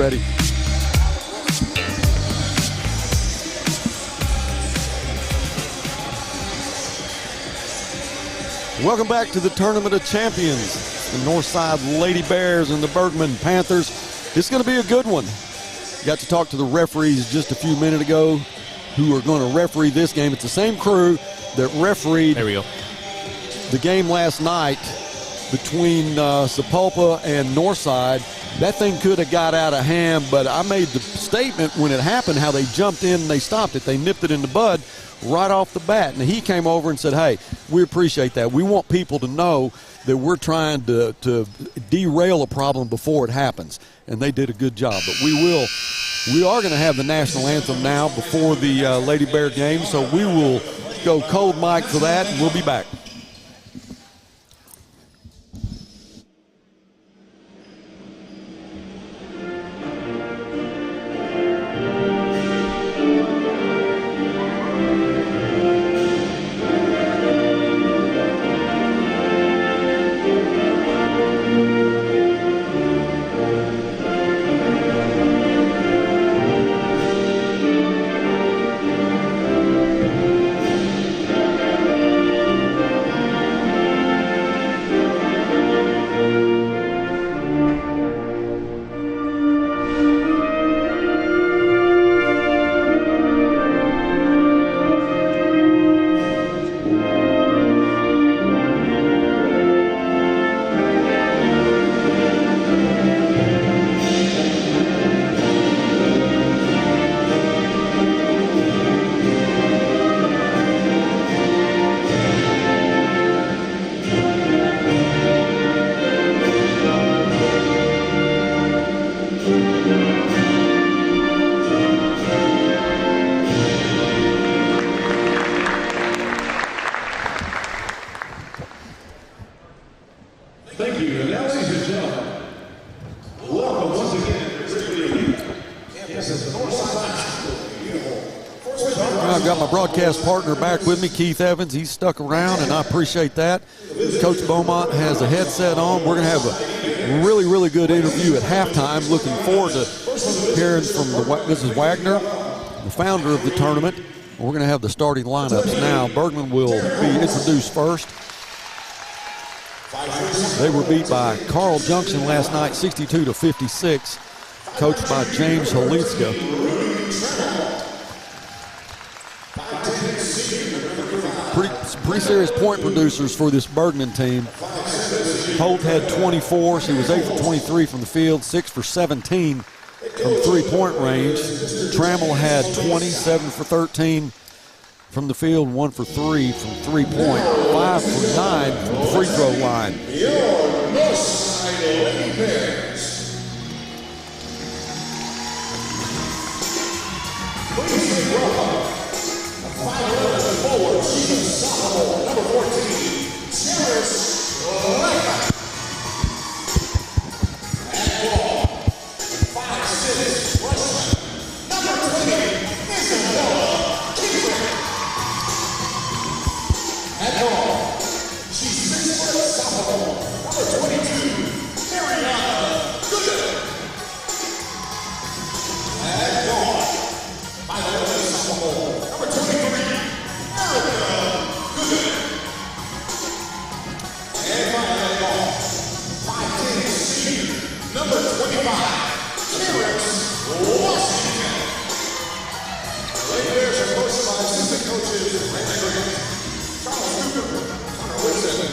ready. Welcome back to the Tournament of Champions. The Northside Lady Bears and the Bergman Panthers. It's going to be a good one. Got to talk to the referees just a few minutes ago who are going to referee this game. It's the same crew that refereed the game last night between Sapulpa and Northside. That thing could have got out of hand, but I made the statement when it happened how they jumped in and they stopped it. They nipped it in the bud right off the bat. And he came over and said, hey, we appreciate that. We want people to know that we're trying to derail a problem before it happens. And they did a good job. But we are going to have the national anthem now before the Lady Bear game, so we will go cold mic for that, and we'll be back. Thank you. And now, ladies and gentlemen, welcome once again to Grizzly. Yes, it's the Northside. I've got my broadcast partner back with me, Keith Evans. He's stuck around, and I appreciate that. Coach Beaumont has a headset on. We're going to have a really, really good interview at halftime. Looking forward to hearing from Mrs. Wagner, the founder of the tournament. We're going to have the starting lineups now. Bergman will be introduced first. They were beat by Carl Junction last night, 62-56, coached by James Halitska. Pretty serious point producers for this Bergman team. Holt had 24. She was 8 for 23 from the field, 6 for 17 from three-point range. Trammell had 27 for 13 from the field, 1 for 3 from three-point, 5 for 9 from the free throw line. Please welcome a 5'11" forward, she's a sophomore, number 14, Terrace Leka. At ball, 5'6" freshman, number 20, Isabella Keeper. At ball, she's 6'4" sophomore, number 22, Mariana Goodman. At ball, 5'11" sophomore, number 23, Erica Goodman. And finally, ball, 5'10" senior, number 25, Terrence Washington. The Lady Bears are coached by assistant coaches Randy Grant, Charles Cooper, Connor Woodson,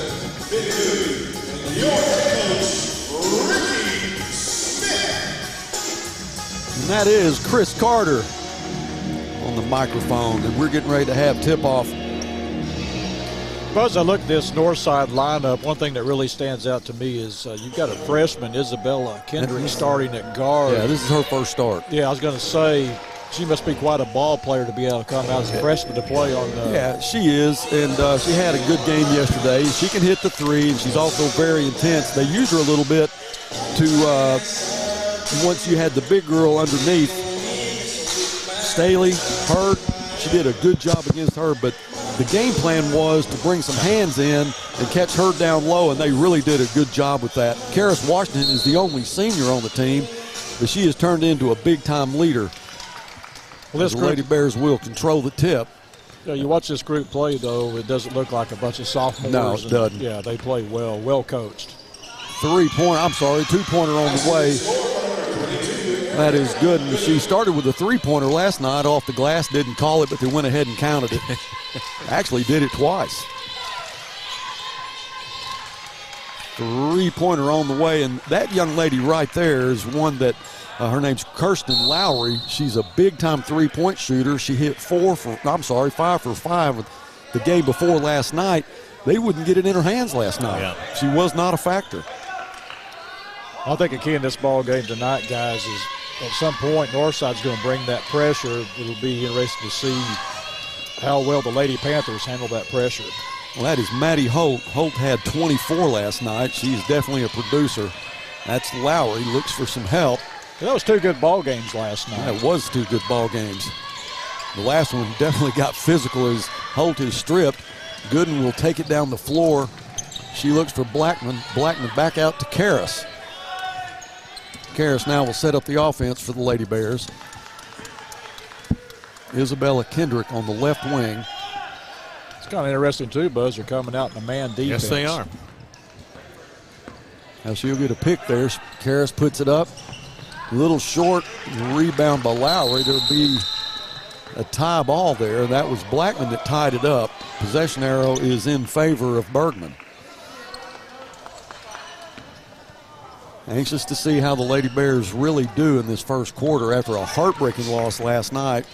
Big Dude, and your head coach, Ricky Smith. And that is Chris Carter on the microphone, and we're getting ready to have tip-off. Well, as I look at this Northside lineup, one thing that really stands out to me is you've got a freshman, Isabella Kendrick, starting at guard. Yeah, this is her first start. Yeah, I was going to say, she must be quite a ball player to be able to come out as a freshman to play on. Yeah, she is, and she had a good game yesterday. She can hit the three, and she's also very intense. They use her a little bit to, once you had the big girl underneath, Staley, Hurt, she did a good job against her, but the game plan was to bring some hands in and catch her down low, and they really did a good job with that. Karis Washington is the only senior on the team. but she has turned into a big-time leader. Well, the Lady Bears will control the tip. Yeah, you watch this group play, though, it doesn't look like a bunch of sophomores. No, it doesn't. Yeah, they play well coached. 2-pointer on the way. That is good. And she started with a 3-pointer last night off the glass, didn't call it, but they went ahead and counted it. Actually did it twice. 3-pointer on the way, and that young lady right there is one that her name's Kirsten Lowry. She's a big-time 3-point shooter. She hit 5 for 5 with the game before last night. They wouldn't get it in her hands last night. Yeah. She was not a factor. I think a key in this ball game tonight, guys, is at some point Northside's going to bring that pressure. It'll be interesting to see how well the Lady Panthers handle that pressure. Well, that is Maddie Holt. Holt had 24 last night. She's definitely a producer. That's Lowry. Looks for some help. That was 2 good ball games last night. That was 2 good ball games. The last one definitely got physical as Holt is stripped. Gooden will take it down the floor. She looks for Blackman. Blackman back out to Karras. Karras now will set up the offense for the Lady Bears. Isabella Kendrick on the left wing. It's kind of interesting, too, Buzz. They're coming out in a man defense. Yes, they are. Now she'll get a pick there. Karras puts it up. A little short. Rebound by Lowry. There'll be a tie ball there. That was Blackman that tied it up. Possession arrow is in favor of Bergman. Anxious to see how the Lady Bears really do in this first quarter after a heartbreaking loss last night,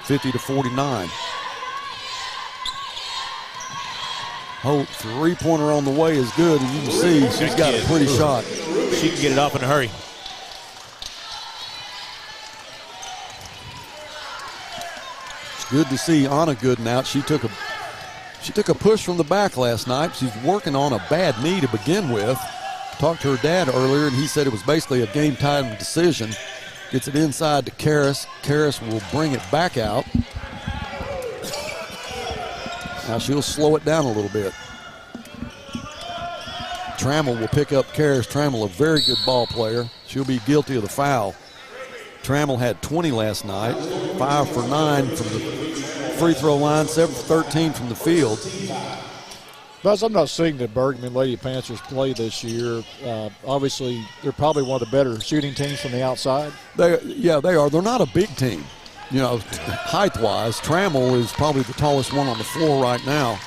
50-49. Holt, 3-pointer on the way is good, and you can see she's got a pretty shot. She can get it off in a hurry. It's good to see Anna Gooden out. She took a push from the back last night. She's working on a bad knee to begin with. Talked to her dad earlier, and he said it was basically a game-time decision. Gets it inside to Karras. Karras will bring it back out. Now she'll slow it down a little bit. Trammell will pick up Karras. Trammell, a very good ball player. She'll be guilty of the foul. Trammell had 20 last night, 5 for 9 from the free throw line, 7 for 13 from the field. Buzz, I'm not seeing the Bergman Lady Panthers play this year. Obviously, they're probably one of the better shooting teams from the outside. They are. They're not a big team, height-wise. Trammell is probably the tallest one on the floor right now.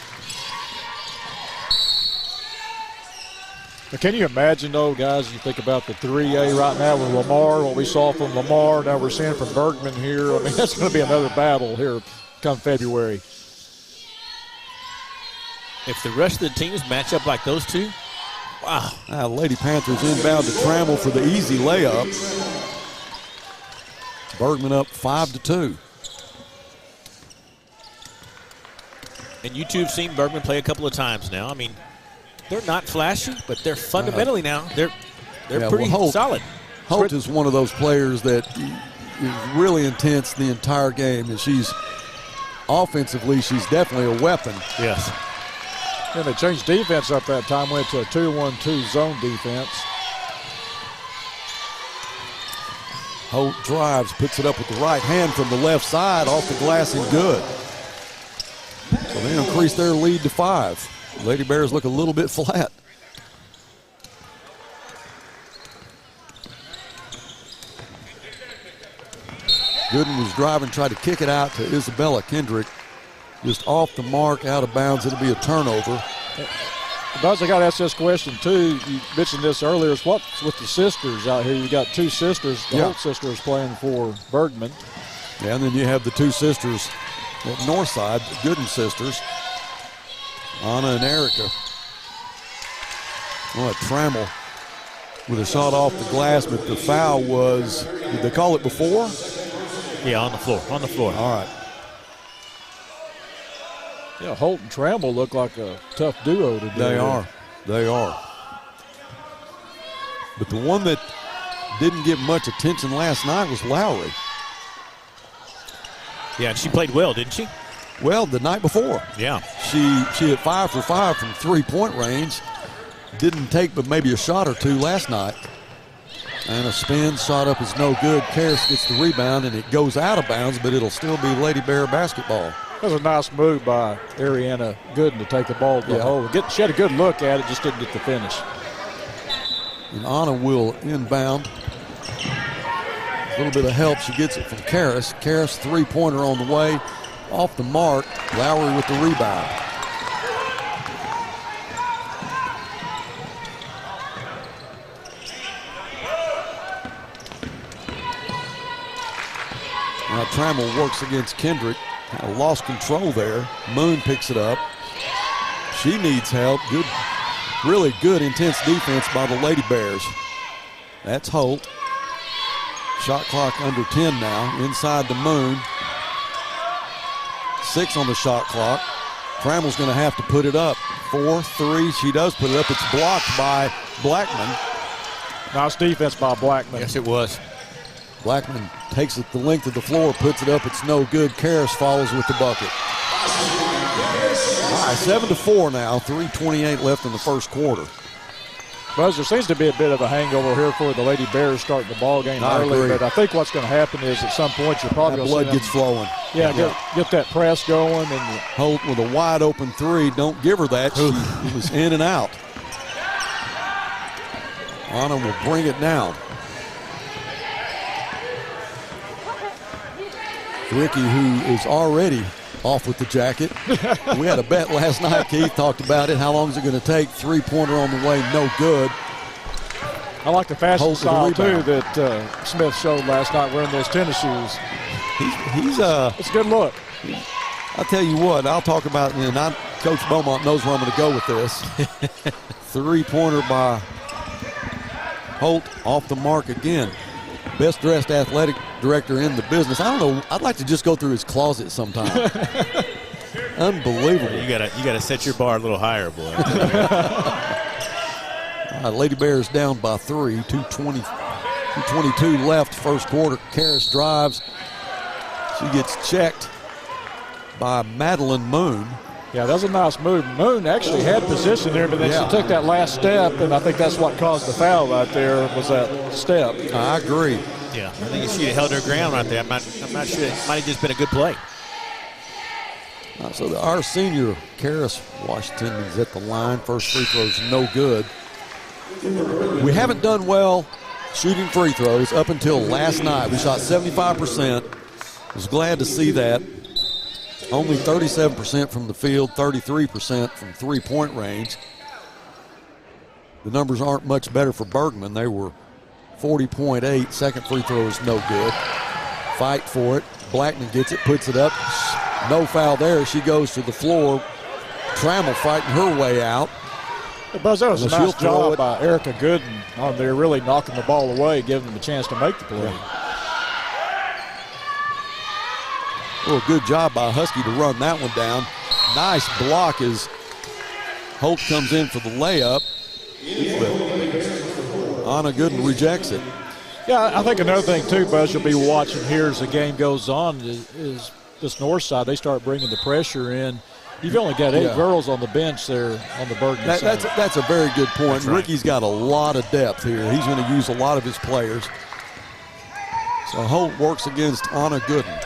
But can you imagine, though, guys, you think about the 3A right now with Lamar, what we saw from Lamar, now we're seeing from Bergman here. I mean, that's going to be another battle here come February. If the rest of the teams match up like those two, wow. Lady Panthers inbound to Trammell for the easy layup. Bergman up 5-2. And you two have seen Bergman play a couple of times now. I mean, they're not flashy, but they're fundamentally now, they're pretty solid. Holt is one of those players that is really intense the entire game, and she's offensively, she's definitely a weapon. Yes. And they changed defense up that time, went to a 2-1-2 zone defense. Holt drives, puts it up with the right hand from the left side, off the glass and good. So they increase their lead to 5. Lady Bears look a little bit flat. Gooden was driving, tried to kick it out to Isabella Kendrick. Just off the mark, out of bounds. It'll be a turnover. Buzz, I got to ask this question, too. You mentioned this earlier. Is what's with the sisters out here? You got 2 sisters. The Holt sisters playing for Bergman. Yeah, and then you have the 2 sisters at Northside, the Gooden sisters, Anna and Erica. Well, Trammell with a shot off the glass, but the foul was, did they call it before? Yeah, on the floor. All right. Yeah, Holt and Trammell look like a tough duo to do. They are. But the one that didn't get much attention last night was Lowry. Yeah, and she played well, didn't she? Well, the night before. Yeah. She hit 5 for 5 from 3-point range. Didn't take but maybe a shot or 2 last night. And a spin shot up is no good. Karras gets the rebound, and it goes out of bounds, but it'll still be Lady Bear basketball. That was a nice move by Ariana Gooden to take the ball to the hole. She had a good look at it, just didn't get the finish. And Anna will inbound. A little bit of help. She gets it from Karras. Karras, three-pointer on the way. Off the mark. Lowry with the rebound. Now Trammell works against Kendrick. Kind of lost control there. Moon picks it up. She needs help. Good, really good, intense defense by the Lady Bears. That's Holt. Shot clock under 10 now. Inside the Moon. 6 on the shot clock. Trammell's going to have to put it up. 4-3. She does put it up. It's blocked by Blackman. Nice defense by Blackman. Yes, it was. Blackman takes it the length of the floor, puts it up. It's no good. Karras follows with the bucket. All right, 7-4 now. 3:28 left in the first quarter. Buzz, there seems to be a bit of a hangover here for the Lady Bears starting the ball game early, but I think what's going to happen is at some point you're probably going to see blood gets flowing. Yeah, get that press going. And Holt with a wide open three. Don't give her that. She was in and out. Anna will bring it down. Ricky, who is already off with the jacket. We had a bet last night. Keith talked about it. How long is it going to take? Three-pointer on the way, no good. I like the fashion Holt style, with the too, rebound. that Smith showed last night wearing those tennis shoes. It's a good look. I'll tell you what, I'll talk about, and Coach Beaumont knows where I'm going to go with this. Three-pointer by Holt, off the mark again. Best dressed athletic director in the business. I don't know. I'd like to just go through his closet sometime. Unbelievable. You gotta set your bar a little higher, boy. Lady Bears down by 3. 2:22 left first quarter. Karras drives. She gets checked by Madeline Moon. Yeah, that was a nice move. Moon actually had position there, but then she took that last step, and I think that's what caused the foul right there was that step. I agree. Yeah, I think if she'd have held her ground right there, I'm not sure. It might have just been a good play. So our senior, Karras Washington, is at the line. First free throw is no good. We haven't done well shooting free throws up until last night. We shot 75%. Was glad to see that. Only 37% from the field, 33% from three-point range. The numbers aren't much better for Bergman. They were 40.8. Second free throw is no good. Fight for it. Blackman gets it, puts it up. No foul there. She goes to the floor. Trammell fighting her way out. Hey, Buzz, that was a nice job by Erica Gooden on there, really knocking the ball away, giving them a chance to make the play. Yeah. Well, good job by Husky to run that one down. Nice block as Holt comes in for the layup. But Anna Gooden rejects it. Yeah, I think another thing, too, Buzz, you'll be watching here as the game goes on is this north side. They start bringing the pressure in. You've only got 8 girls on the bench there on the Bergman side. That's a very good point. Right. Ricky's got a lot of depth here. He's going to use a lot of his players. So Holt works against Anna Gooden.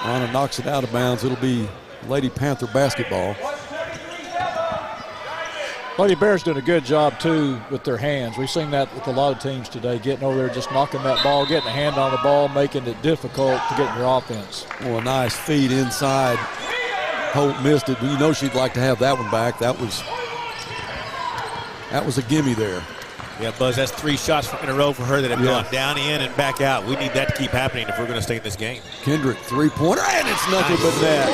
Anna knocks it out of bounds. It'll be Lady Panther basketball. Lady Bears doing a good job, too, with their hands. We've seen that with a lot of teams today, getting over there, just knocking that ball, getting a hand on the ball, making it difficult to get in your offense. Oh, a nice feed inside. Holt missed it, but you know she'd like to have that one back. That was a gimme there. Yeah, Buzz, that's 3 shots in a row for her that have gone down, in, and back out. We need that to keep happening if we're going to stay in this game. Kendrick, three-pointer, and it's nothing but net.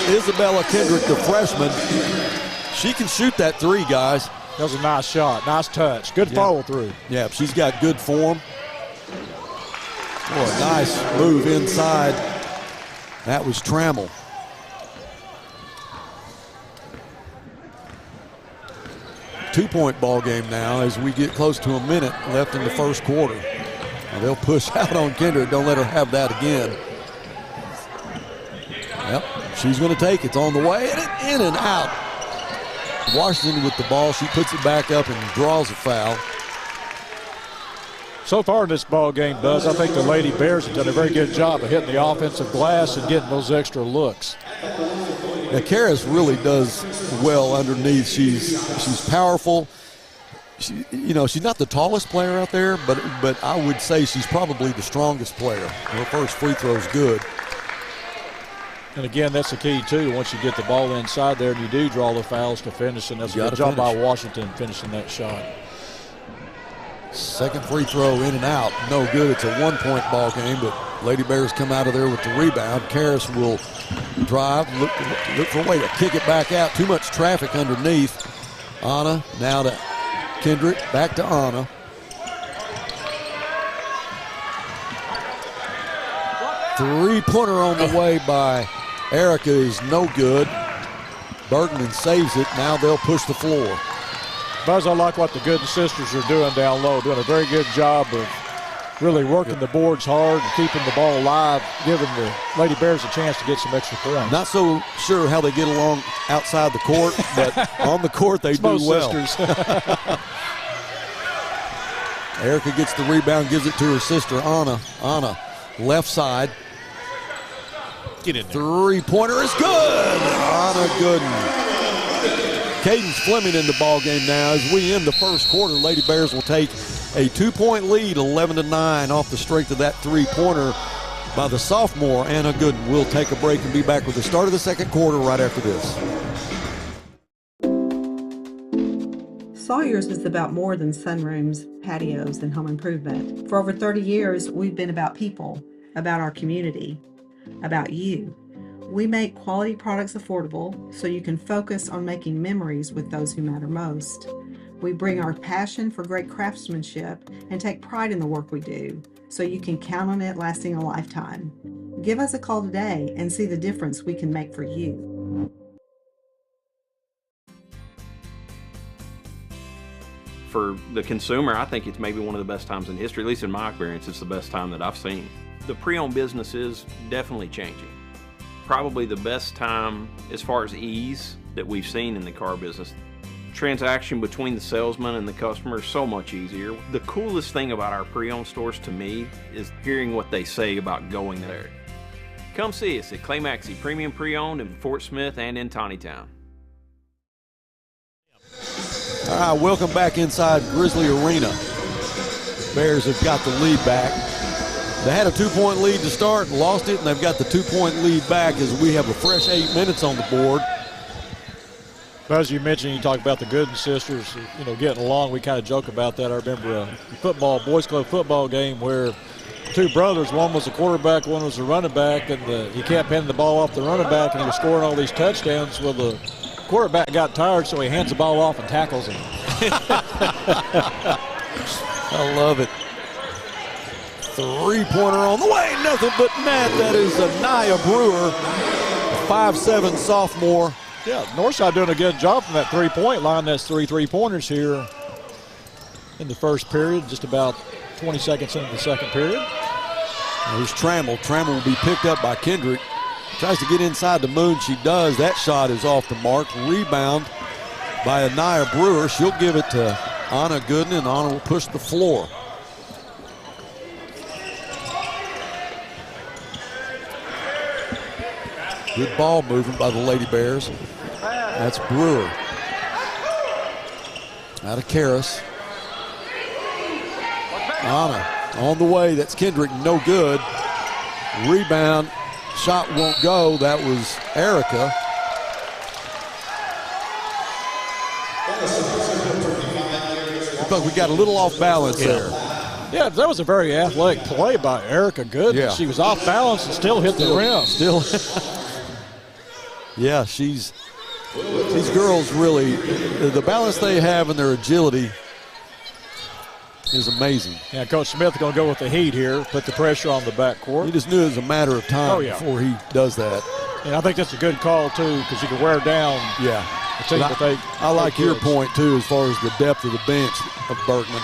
Isabella Kendrick, the freshman. She can shoot that three, guys. That was a nice shot, nice touch, good follow through. Yeah, she's got good form. Oh, a nice move inside. That was Trammell. Two-point ball game now as we get close to a minute left in the first quarter. Now they'll push out on Kendrick. Don't let her have that again. Yep, she's going to take it. It's on the way, and in and out. Washington with the ball. She puts it back up and draws a foul. So far in this ball game, Buzz, I think the Lady Bears have done a very good job of hitting the offensive glass and getting those extra looks. Now, Karis really does well underneath. She's powerful. She's not the tallest player out there, but I would say she's probably the strongest player. Her first free throw is good. And again, that's the key too. Once you get the ball inside there and you do draw the fouls to finish, and that's a good job by Washington finishing that shot. Second free throw in and out. No good. It's a 1-point ball game, but Lady Bears come out of there with the rebound. Karis will drive, look for a way to kick it back out. Too much traffic underneath. Anna now to Kendrick, back to Anna. Three-pointer on the way by Erica is no good. Bergman saves it. Now they'll push the floor. Buzz, I like what the Gooden sisters are doing down low, doing a very good job of really working the boards hard and keeping the ball alive, giving the Lady Bears a chance to get some extra points. Not so sure how they get along outside the court, but on the court they do well. Erica gets the rebound, gives it to her sister, Anna. Anna, left side. Get in there. Three-pointer is good. Anna Gooden. Cadence Fleming in the ball game now. As we end the first quarter, Lady Bears will take a 2-point lead, 11-9, off the strength of that three-pointer by the sophomore, Anna Gooden. We'll take a break and be back with the start of the second quarter right after this. Sawyer's is about more than sunrooms, patios, and home improvement. For over 30 years, we've been about people, about our community, about you. We make quality products affordable so you can focus on making memories with those who matter most. We bring our passion for great craftsmanship and take pride in the work we do so you can count on it lasting a lifetime. Give us a call today and see the difference we can make for you. For the consumer, I think it's maybe one of the best times in history, at least in my experience, it's the best time that I've seen. The pre-owned business is definitely changing. Probably the best time as far as ease that we've seen in the car business. Transaction between the salesman and the customer is so much easier. The coolest thing about our pre-owned stores to me is hearing what they say about going there. Come see us at Clay Maxey Premium Pre-Owned in Fort Smith and in Tawnytown. All right, welcome back inside Grizzly Arena. Bears have got the lead back. They had a 2-point lead to start and lost it, and they've got the 2-point lead back as we have a fresh 8 minutes on the board. As you mentioned, you talk about the Gooden sisters, getting along. We kind of joke about that. I remember a boys club football game where two brothers, one was a quarterback, one was a running back, and he kept handing the ball off the running back, and he was scoring all these touchdowns. Well, the quarterback got tired, so he hands the ball off and tackles him. I love it. Three-pointer on the way, nothing but net. That is Anaya Brewer, a 5'7" sophomore. Yeah, Northside doing a good job from that three-point line. That's 3 3-pointers here in the first period, just about 20 seconds into the second period. There's Trammell. Trammell will be picked up by Kendrick. Tries to get inside the moon. She does. That shot is off the mark. Rebound by Anaya Brewer. She'll give it to Anna Gooden, and Anna will push the floor. Good ball movement by the Lady Bears. That's Brewer. Out of Karis. Anna on the way. That's Kendrick. No good. Rebound. Shot won't go. That was Erica. But we got a little off balance there. Yeah, that was a very athletic play by Erica Gooden. Yeah. She was off balance and still hit the rim. Still. Yeah, these girls really, the balance they have and their agility is amazing. Yeah, Coach Smith going to go with the heat here, put the pressure on the backcourt. He just knew it was a matter of time before he does that. And I think that's a good call, too, because you can wear down the team. I like your point, too, as far as the depth of the bench of Bergman.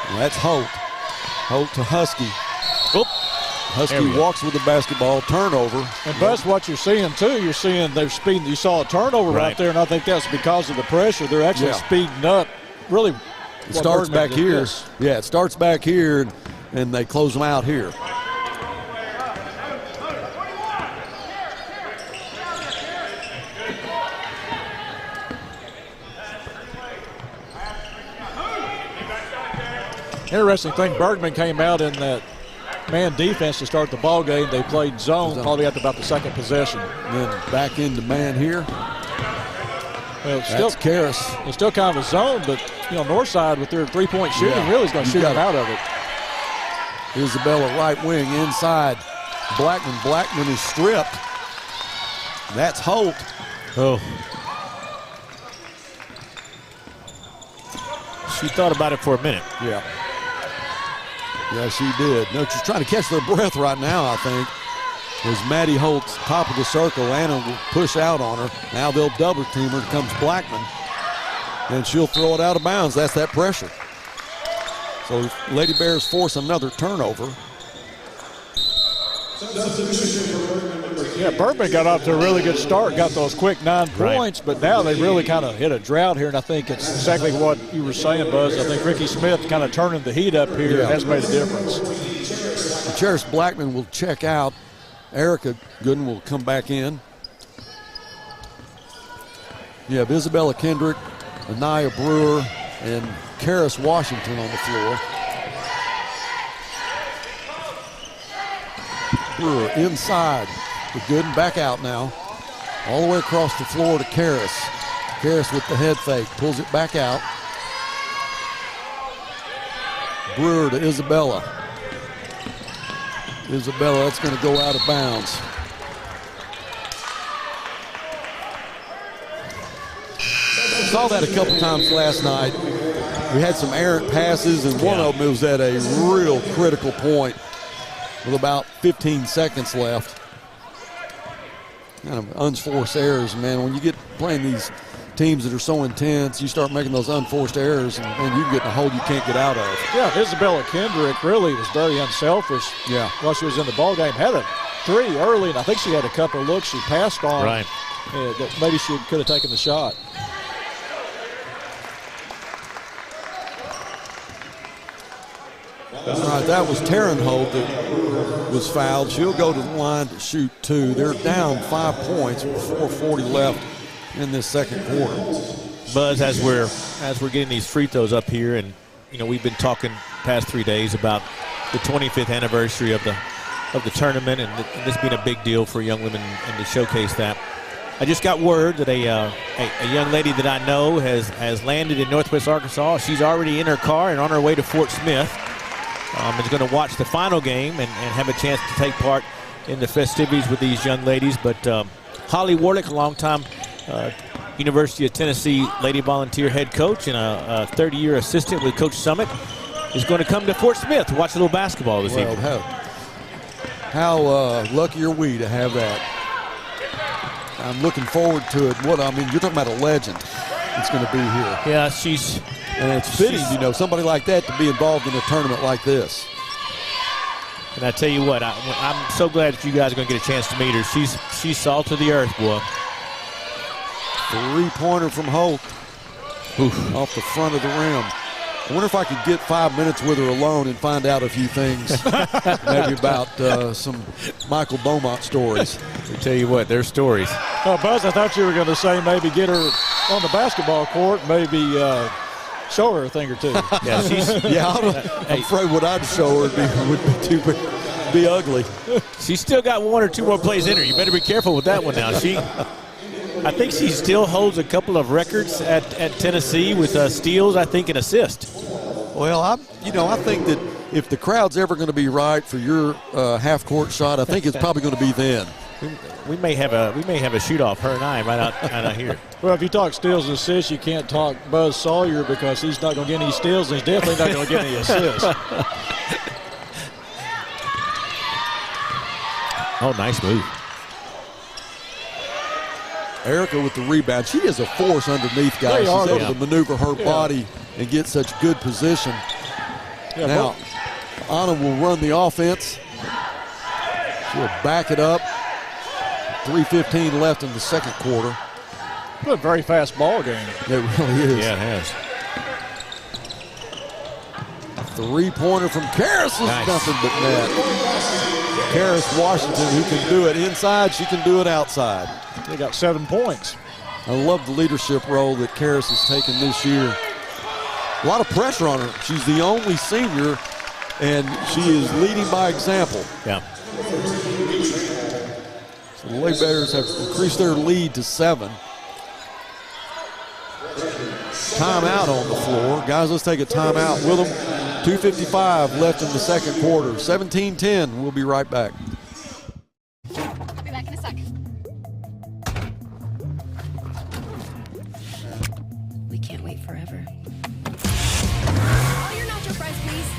Well, that's Holt. Holt to Husky. Oop. Husky walks with the basketball, turnover. And Buzz, what you're seeing too, you're seeing they're speeding. You saw a turnover right there, and I think that's because of the pressure. They're actually speeding up. Really, it starts back here. Yes. Yeah, it starts back here, and they close them out here. Interesting thing, Bergman came out in that man defense to start the ball game. They played zone probably after about the second possession. And then back into man here. Well, That's Karras. It's still kind of a zone, but Northside with their three-point shooting really is going to shoot them out of it. Isabella right wing inside. Blackman is stripped. That's Holt. Oh. She thought about it for a minute. Yeah. Yeah, she did. No, she's trying to catch their breath right now, I think. As Maddie Holt's top of the circle, Anna will push out on her. Now they'll double team her. Comes Blackman. And she'll throw it out of bounds. That's that pressure. So Lady Bears force another turnover. Yeah, Bergman got off to a really good start, got those quick 9 points, but now they really kind of hit a drought here, and I think it's exactly what you were saying, Buzz. I think Ricky Smith kind of turning the heat up here has made a difference. Cheris Blackman will check out. Erica Gooden will come back in. You have Isabella Kendrick, Anaya Brewer, and Karras Washington on the floor. Brewer inside to Gooden, back out now. All the way across the floor to Karras. Karras with the head fake, pulls it back out. Brewer to Isabella. Isabella, that's going to go out of bounds. Saw that a couple times last night. We had some errant passes, and one of them was at a real critical point with about 15 seconds left. Kind of unforced errors, man. When you get playing these teams that are so intense, you start making those unforced errors, and you can get in a hole you can't get out of. Yeah, Isabella Kendrick really was very unselfish while she was in the ball game. Had a 3 early, and I think she had a couple of looks she passed on. Right. That maybe she could have taken the shot. All right, that was Taryn Holt that was fouled. She'll go to the line to shoot 2. They're down 5 points with 4:40 left in this second quarter. Buzz, as we're getting these free throws up here, and we've been talking past 3 days about the 25th anniversary of the tournament, and this being a big deal for young women and to showcase that. I just got word that a young lady that I know has landed in Northwest Arkansas. She's already in her car and on her way to Fort Smith. Is going to watch the final game and have a chance to take part in the festivities with these young ladies. But Holly Warlick, a longtime University of Tennessee Lady Volunteer head coach and a 30-year assistant with Coach Summit, is going to come to Fort Smith to watch a little basketball this evening. How lucky are we to have that? I'm looking forward to it. You're talking about a legend that's going to be here. Yeah, she's... And it's fitting, somebody like that to be involved in a tournament like this. And I tell you what, I'm so glad that you guys are going to get a chance to meet her. She's salt of the earth, boy. 3-pointer from Holt. Off the front of the rim. I wonder if I could get 5 minutes with her alone and find out a few things, maybe about some Michael Beaumont stories. I tell you what, there's stories. Buzz, I thought you were going to say maybe get her on the basketball court, maybe show her a thing or two. Yeah, I'm afraid what I'd show her would be ugly. She's still got 1 or 2 more plays in her. You better be careful with that one now. I think she still holds a couple of records at Tennessee with steals, I think, and assists. Well, I think that if the crowd's ever going to be right for your half-court shot, I think it's probably going to be then. We may have a shoot-off, her and I, right out here. Well, if you talk steals and assists, you can't talk Buzz Sawyer because he's not going to get any steals and he's definitely not going to get any assists. Oh, nice move. Erica with the rebound. She is a force underneath, guys. She's able to maneuver her body and get such good position. Now, Anna will run the offense. We'll back it up. 3:15 left in the second quarter. It's a very fast ball game. It really is. Yeah, it has. Three-pointer from Karis is Nice. nothing but net. Karis Washington, who can do it inside, she can do it outside. They got 7 points. I love the leadership role that Karis has taken this year. A lot of pressure on her. She's the only senior, and she is leading by example. Yeah. So the Lady Bears have increased their lead to 7. Timeout on the floor. Guys, let's take a timeout with them. 2:55 left in the second quarter. 17-10. We'll be right back. I'll be back in a sec. We can't wait forever. All your nacho fries, please.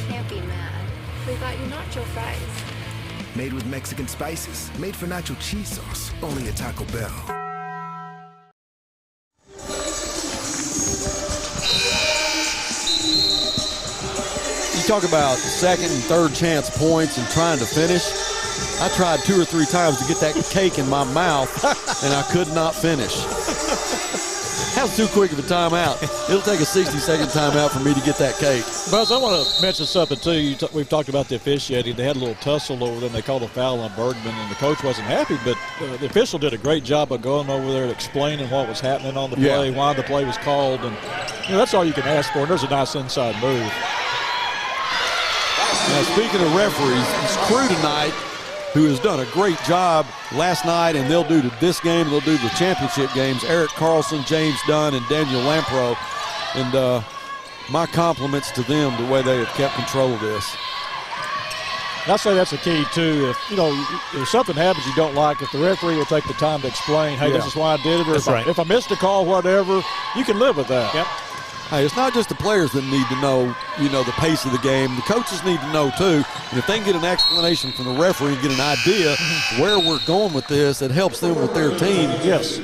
Can't be mad. We got you nacho fries. Made with Mexican spices. Made for nacho cheese sauce. Only at Taco Bell. You talk about second and third chance points and trying to finish. I tried 2 or 3 times to get that cake in my mouth, and I could not finish. That was too quick of a timeout. It'll take a 60-second timeout for me to get that cake. Buzz, I want to mention something, too. We've talked about the officiating. They had a little tussle over there, and they called a foul on Bergman, and the coach wasn't happy, but the official did a great job of going over there and explaining what was happening on the play, why the play was called, and that's all you can ask for, and there's a nice inside move. Now, speaking of referees, it's Crew tonight, who has done a great job last night, and they'll do this game, they'll do the championship games. Eric Carlson, James Dunn, and Daniel Lampro. And my compliments to them, the way they have kept control of this. And I say that's the key, too. If something happens you don't like, if the referee will take the time to explain, hey, this is why I did it, or if I missed a call, whatever, you can live with that. Yep. Hey, it's not just the players that need to know, the pace of the game. The coaches need to know, too. And if they can get an explanation from the referee and get an idea where we're going with this, it helps them with their team. Yes.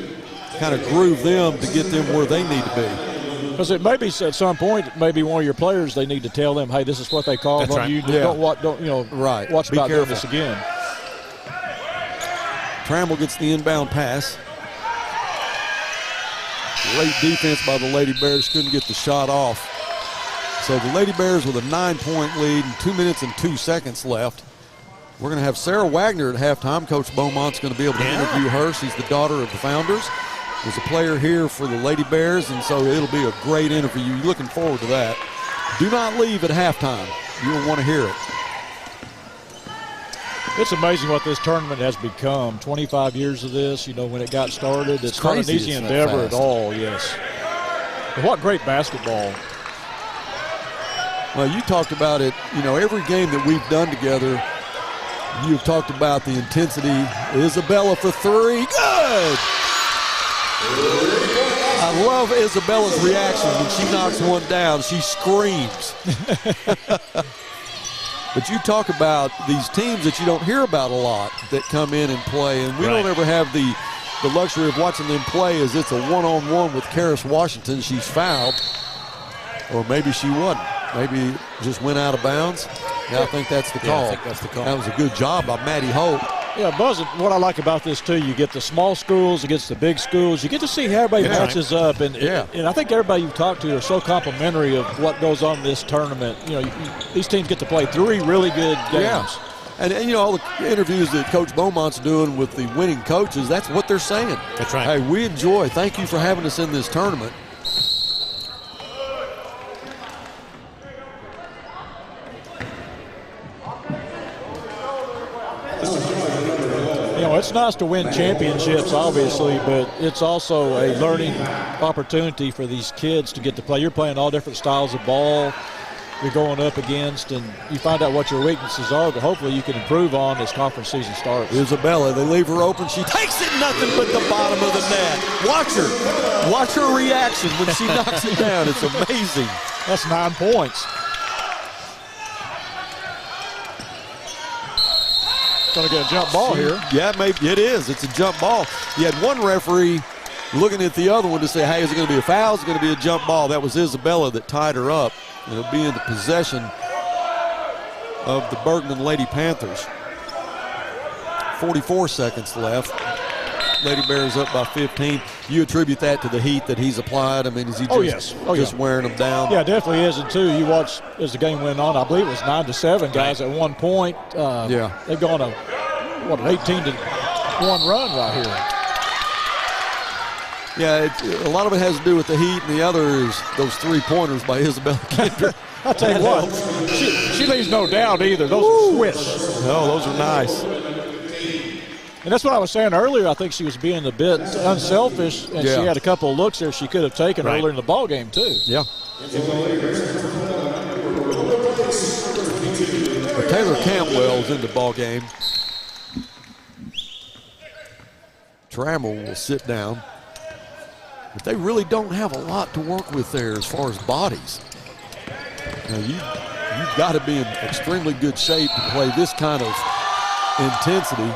Kind of groove them to get them where they need to be. Because it may be at some point, maybe one of your players, they need to tell them, hey, this is what they called That's on right. you. Yeah. Don't watch Be about doing careful. this again. Trammell gets the inbound pass. Late defense by the Lady Bears, couldn't get the shot off. So the Lady Bears with a 9-point lead and 2 minutes and 2 seconds left. We're going to have Sarah Wagner at halftime. Coach Beaumont's going to be able to interview her. She's the daughter of the founders. Was a player here for the Lady Bears, and so it'll be a great interview. You're looking forward to that. Do not leave at halftime. You'll want to hear it. It's amazing what this tournament has become. 25 years of this, when it got started. It's not an crazy easy it's that endeavor at fast. all, yes. But what great basketball. Well, you talked about it, every game that we've done together, you've talked about the intensity. Isabella for 3, good! I love Isabella's reaction when she knocks one down. She screams. But you talk about these teams that you don't hear about a lot that come in and play, and we don't ever have the luxury of watching them play as it's a one-on-one with Karis Washington. She's fouled, or maybe she wasn't. Maybe just went out of bounds. Yeah, I think that's the call. I think that's the call. That was a good job by Maddie Holt. Yeah, Buzz, what I like about this, too, you get the small schools against the big schools. You get to see how everybody matches up. And I think everybody you've talked to are so complimentary of what goes on in this tournament. These teams get to play 3 really good games. Yeah. And all the interviews that Coach Beaumont's doing with the winning coaches, that's what they're saying. That's right. Hey, we enjoy. Thank you for having us in this tournament. It's nice to win championships, obviously, but it's also a learning opportunity for these kids to get to play. You're playing all different styles of ball you're going up against, and you find out what your weaknesses are that hopefully you can improve on as conference season starts. Isabella, they leave her open. She takes it, nothing but the bottom of the net. Watch her. Watch her reaction when she knocks it down. It's amazing. That's 9 points. going to get a jump ball here. Yeah, maybe it is. It's a jump ball. You had one referee looking at the other one to say, hey, is it going to be a foul? Is it going to be a jump ball? That was Isabella that tied her up. And it'll be in the possession of the Bergman Lady Panthers. 44 seconds left. Lady Bears up by 15. You attribute that to the heat that he's applied? I mean, is he just wearing them down? Yeah, definitely is. And, too, you watch as the game went on, I believe it was 9-7, guys, at one point. They've gone an 18-1 run right here. Yeah, a lot of it has to do with the heat, and the other is those three-pointers by Isabella Kinder. I'll tell you what, she leaves no doubt either. Those are swish. No, those are nice. And that's what I was saying earlier. I think she was being a bit unselfish, and she had a couple of looks there she could have taken earlier in the ball game too. Yeah. But Taylor Campbell's in the ball game. Trammell will sit down. But they really don't have a lot to work with there as far as bodies. Now you've got to be in extremely good shape to play this kind of intensity.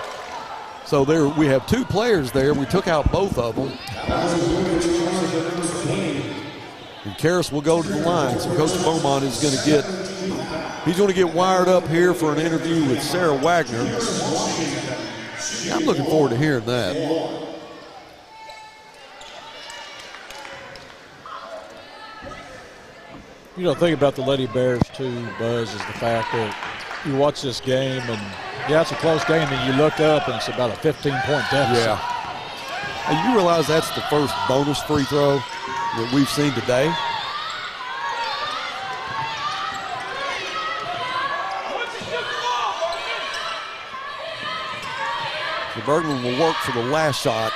So there we have two players there. We took out both of them. And Karras will go to the line. So Coach Beaumont is going to get wired up here for an interview with Sarah Wagner. I'm looking forward to hearing that. You know, the thing about the Lady Bears, too, Buzz, is the fact that you watch this game, and, it's a close game, and you look up, and it's about a 15-point deficit. Yeah. And you realize that's the first bonus free throw that we've seen today. So Bergman will work for the last shot.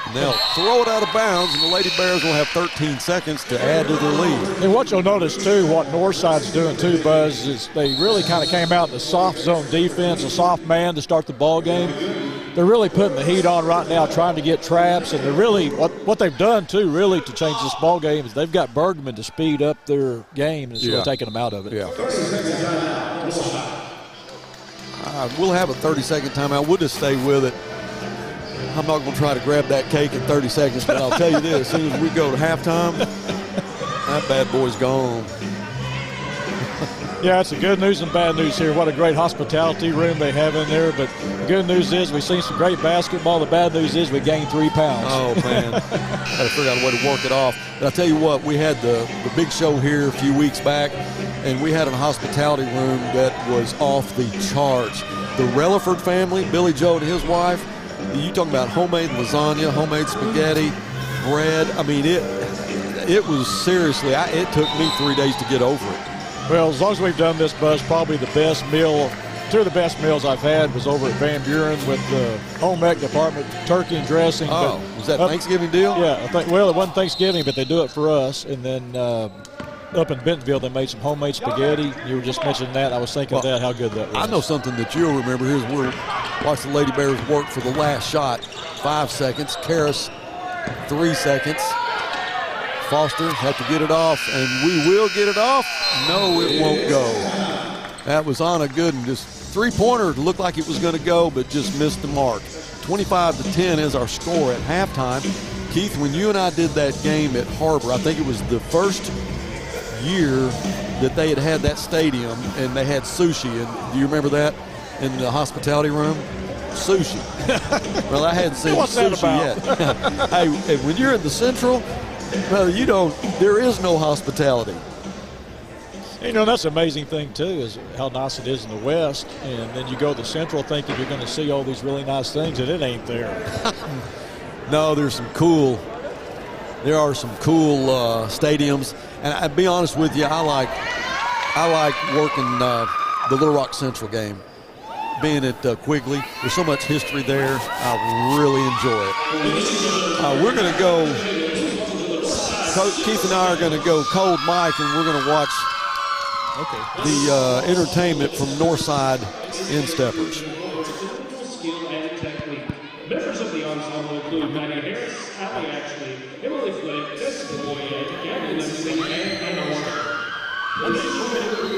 And they'll throw it out of bounds, and the Lady Bears will have 13 seconds to add to their lead. And what you'll notice, too, what Northside's doing, too, Buzz, is they really kind of came out in the soft zone defense, a soft man to start the ball game. They're really putting the heat on right now, trying to get traps, and they're really, what they've done, too, really to change this ball game is they've got Bergman to speed up their game, and it's really taking them out of it. Yeah. We'll have a 30-second timeout. We'll just stay with it. I'm not going to try to grab that cake in 30 seconds, but I'll tell you this, as soon as we go to halftime, that bad boy's gone. Yeah, it's the good news and bad news here. What a great hospitality room they have in there. But the good news is we've seen some great basketball. The bad news is we gained 3 pounds. Oh, man. Got to figure out a way to work it off. But I'll tell you what, we had the big show here a few weeks back, and we had a hospitality room that was off the charts. The Relaford family, Billy Joe and his wife, you talking about homemade lasagna, homemade spaghetti, bread. I mean, it was seriously, it took me 3 days to get over it. Well, as long as we've done this, Buzz, probably the best meal, 2 of the best meals I've had was over at Van Buren with the home ec department, turkey and dressing. Oh, was that Thanksgiving deal? Yeah, it wasn't Thanksgiving, but they do it for us. And then up in Bentonville, they made some homemade spaghetti. You were just mentioning that. I was thinking of that, how good that was. I know something that you'll remember. Here's where watch the Lady Bears work for the last shot. 5 seconds. Karras, 3 seconds. Foster had to get it off, and we will get it off. No, it won't go. That was Anna Gooden. Just three-pointer looked like it was going to go, but just missed the mark. 25-10 is our score at halftime. Keith, when you and I did that game at Harbor, I think it was the first year that they had that stadium, and they had sushi. And do you remember that in the hospitality room? Sushi. Well, I hadn't seen sushi yet. Hey, when you're in the Central, well, there is no hospitality. You know, that's the amazing thing, too, is how nice it is in the West. And then you go to the Central thinking you're going to see all these really nice things, and it ain't there. No, there are some cool stadiums. And I'll be honest with you, I like working the Little Rock Central game. Being at Quigley, there's so much history there. I really enjoy it. We're going to go, Keith and I are going to go cold mic, and we're going to watch the entertainment from Northside Insteppers. Members of the ensemble include Maggie Harris, Allie Ashley, Emily Flake, Jessica Boyd, Gabby Lindsay, and Anna Warner. One is women who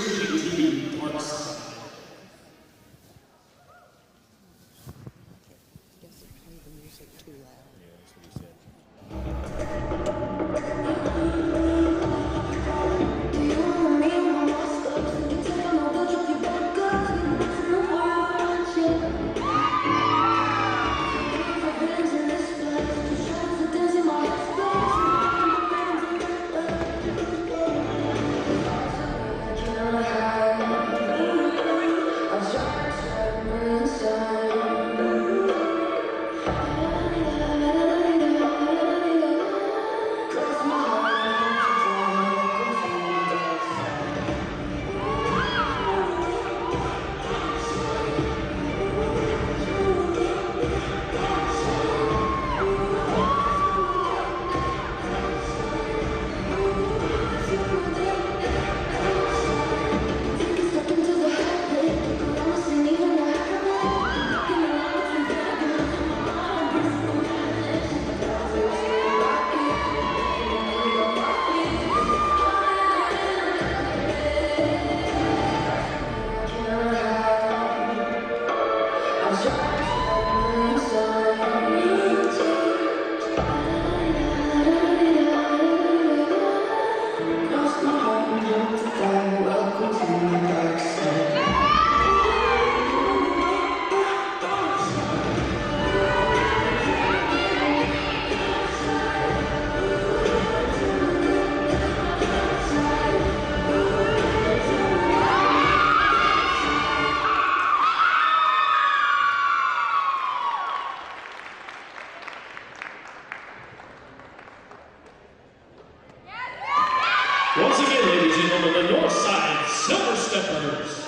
Once again, ladies and gentlemen, the Northside Silver Steppers.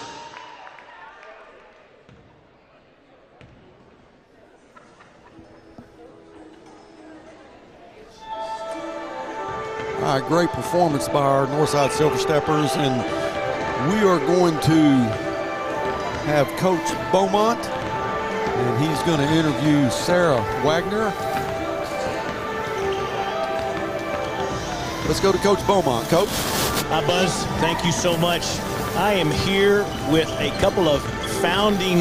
All right, great performance by our Northside Silver Steppers, and we are going to have Coach Beaumont, and he's going to interview Sarah Wagner. Let's go to Coach Beaumont. Coach. Hi, Buzz. Thank you so much. I am here with a couple of founding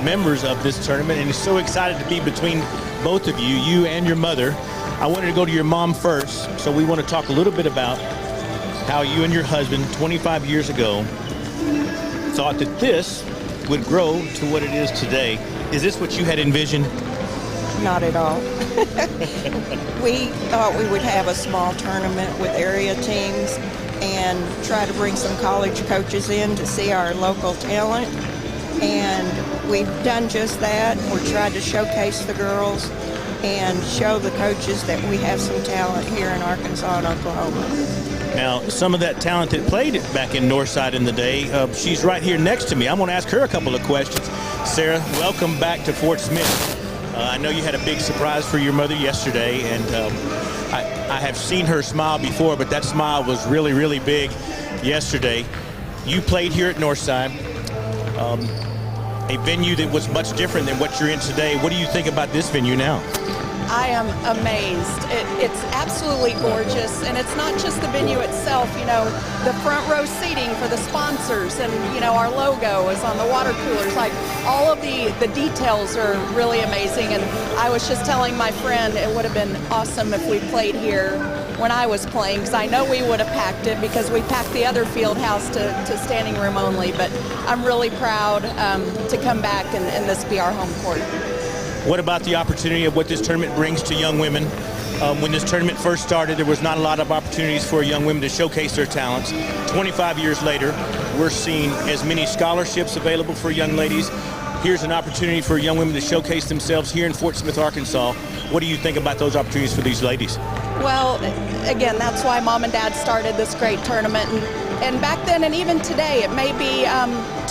members of this tournament, and so excited to be between both of you, you and your mother. I wanted to go to your mom first, so we want to talk a little bit about how you and your husband 25 years ago thought that this would grow to what it is today. Is this what you had envisioned? Not at all. We thought we would have a small tournament with area teams and try to bring some college coaches in to see our local talent. And we've done just that. We're trying to showcase the girls and show the coaches that we have some talent here in Arkansas and Oklahoma. Now, some of that talent that played back in Northside in the day, she's right here next to me. I'm going to ask her a couple of questions. Sarah, welcome back to Fort Smith. I know you had a big surprise for your mother yesterday, and I have seen her smile before, but that smile was really, really big yesterday. You played here at Northside, a venue that was much different than what you're in today. What do you think about this venue now? I am amazed. It's absolutely gorgeous, and it's not just the venue itself. You know, the front row seating for the sponsors, and you know, our logo is on the water coolers. Like, all of the details are really amazing. And I was just telling my friend it would have been awesome if we played here when I was playing, because I know we would have packed it, because we packed the other field house to standing room only. But I'm really proud to come back and this be our home court. What about the opportunity of what this tournament brings to young women? When this tournament first started, there was not a lot of opportunities for young women to showcase their talents. 25 years later, we're seeing as many scholarships available for young ladies. Here's an opportunity for young women to showcase themselves here in Fort Smith, Arkansas. What do you think about those opportunities for these ladies? Well, again, that's why Mom and Dad started this great tournament. And back then, and even today, it may be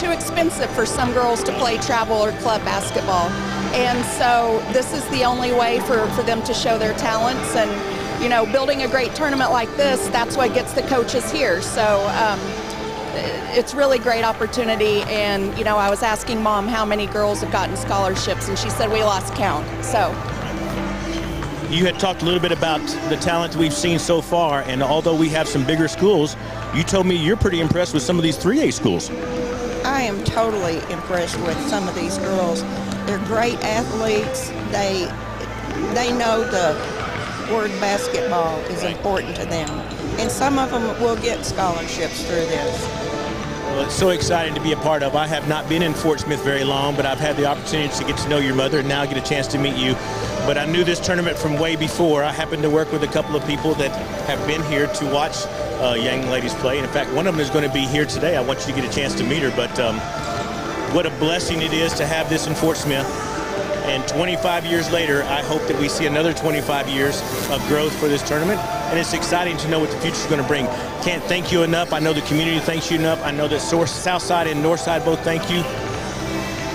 too expensive for some girls to play travel or club basketball. And so this is the only way for them to show their talents. And, you know, building a great tournament like this, that's what gets the coaches here. So it's really great opportunity. And, you know, I was asking Mom how many girls have gotten scholarships, and she said we lost count. So you had talked a little bit about the talent we've seen so far, and although we have some bigger schools, you told me you're pretty impressed with some of these 3A schools. I am totally impressed with some of these girls. They're great athletes. they know the word basketball is important to them. And some of them will get scholarships through this. Well, it's so exciting to be a part of. I have not been in Fort Smith very long, but I've had the opportunity to get to know your mother and now get a chance to meet you. But I knew this tournament from way before. I happened to work with a couple of people that have been here to watch young ladies play. And in fact, one of them is going to be here today. I want you to get a chance to meet her. But what a blessing it is to have this in Fort Smith. And 25 years later, I hope that we see another 25 years of growth for this tournament. And it's exciting to know what the future is going to bring. Can't thank you enough. I know the community thanks you enough. I know that Southside and Northside both thank you.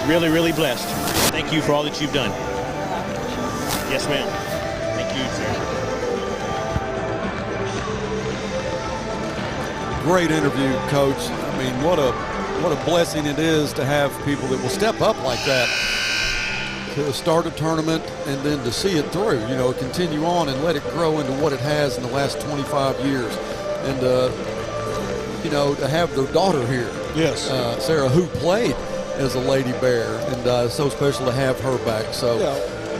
Really, really blessed. Thank you for all that you've done. Yes, ma'am. Thank you, sir. Great interview, Coach. I mean, what a blessing it is to have people that will step up like that to start a tournament and then to see it through, you know, continue on and let it grow into what it has in the last 25 years. And, you know, to have their daughter here, yes, Sarah, who played as a Lady Bear, and so special to have her back. So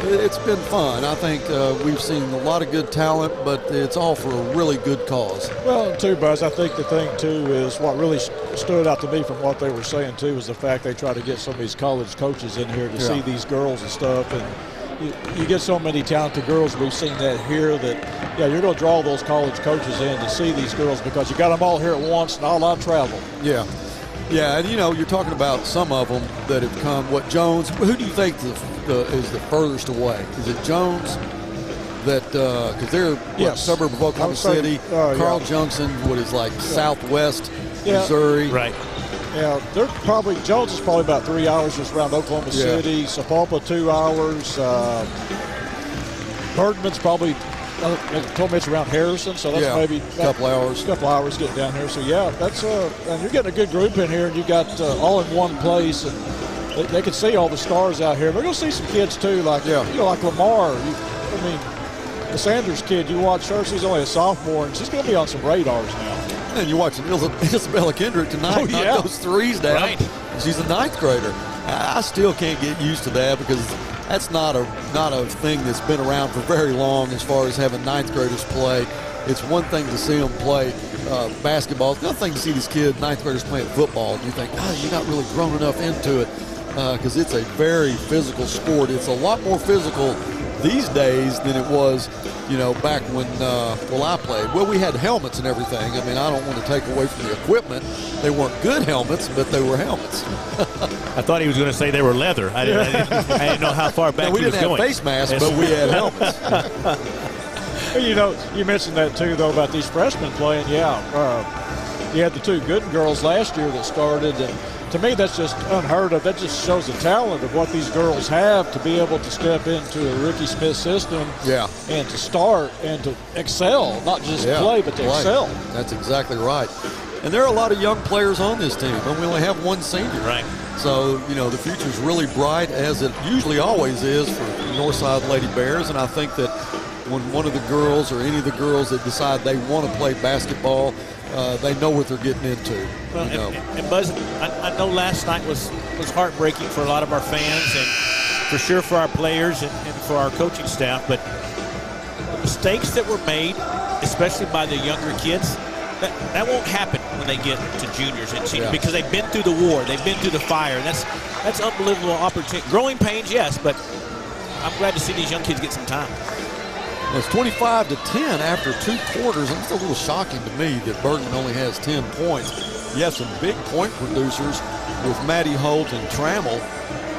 it's been fun. I think we've seen a lot of good talent, but it's all for a really good cause. Well, too, Buzz, I think the thing, too, is what really stood out to me from what they were saying, too, is the fact they try to get some of these college coaches in here to see these girls and stuff. And you get so many talented girls. We've seen that here that, you're going to draw those college coaches in to see these girls because you got them all here at once, not a lot of travel. Yeah. Yeah, and, you know, you're talking about some of them that have come. Jones, who do you think is the furthest away? Is it Jones? Because they're suburb of Oklahoma City. Carl Johnson, southwest Missouri. Right. Yeah, they're probably, Jones is probably about 3 hours just around Oklahoma City. Sapulpa, 2 hours. Bergman's probably, told me it's around Harrison, so that's maybe a couple hours getting down here. So that's and you're getting a good group in here, and you got all in one place, and they can see all the stars out here. They're going to see some kids too, like like Lamar. The Sanders kid, you watch her. She's only a sophomore, and she's going to be on some radars now. And you're watching Isabella Kendrick tonight. Knock those threes down. Right. She's a ninth grader. I still can't get used to that because that's not a thing that's been around for very long as far as having ninth graders play. It's one thing to see them play basketball. It's another thing to see these kids, ninth graders, playing football. And you think, you're not really grown enough into it because it's a very physical sport. It's a lot more physical these days than it was, back when I played. Well, we had helmets and everything. I mean, I don't want to take away from the equipment. They weren't good helmets, but they were helmets. I thought he was going to say they were leather. I didn't know how far back he was going. We didn't have face masks, but we had helmets. You mentioned that too, though, about these freshmen playing. You had the two Gooden girls last year that started, and to me, that's just unheard of. That just shows the talent of what these girls have to be able to step into a Ricky Smith system and to start and to excel, not just play, but to excel. That's exactly right. And there are a lot of young players on this team, but we only have one senior. Right. So, the future's really bright, as it usually always is for Northside Lady Bears, and I think that when one of the girls or any of the girls that decide they want to play basketball, they know what they're getting into. Well, and Buzz, I know last night was heartbreaking for a lot of our fans and for sure for our players and for our coaching staff, but the mistakes that were made, especially by the younger kids, that won't happen when they get to juniors and seniors because they've been through the war, they've been through the fire. That's unbelievable opportunity. Growing pains, yes, but I'm glad to see these young kids get some time. Well, it's 25-10 after 2 quarters. It's a little shocking to me that Bergman only has 10 points. You have some big point producers with Maddie Holt and Trammell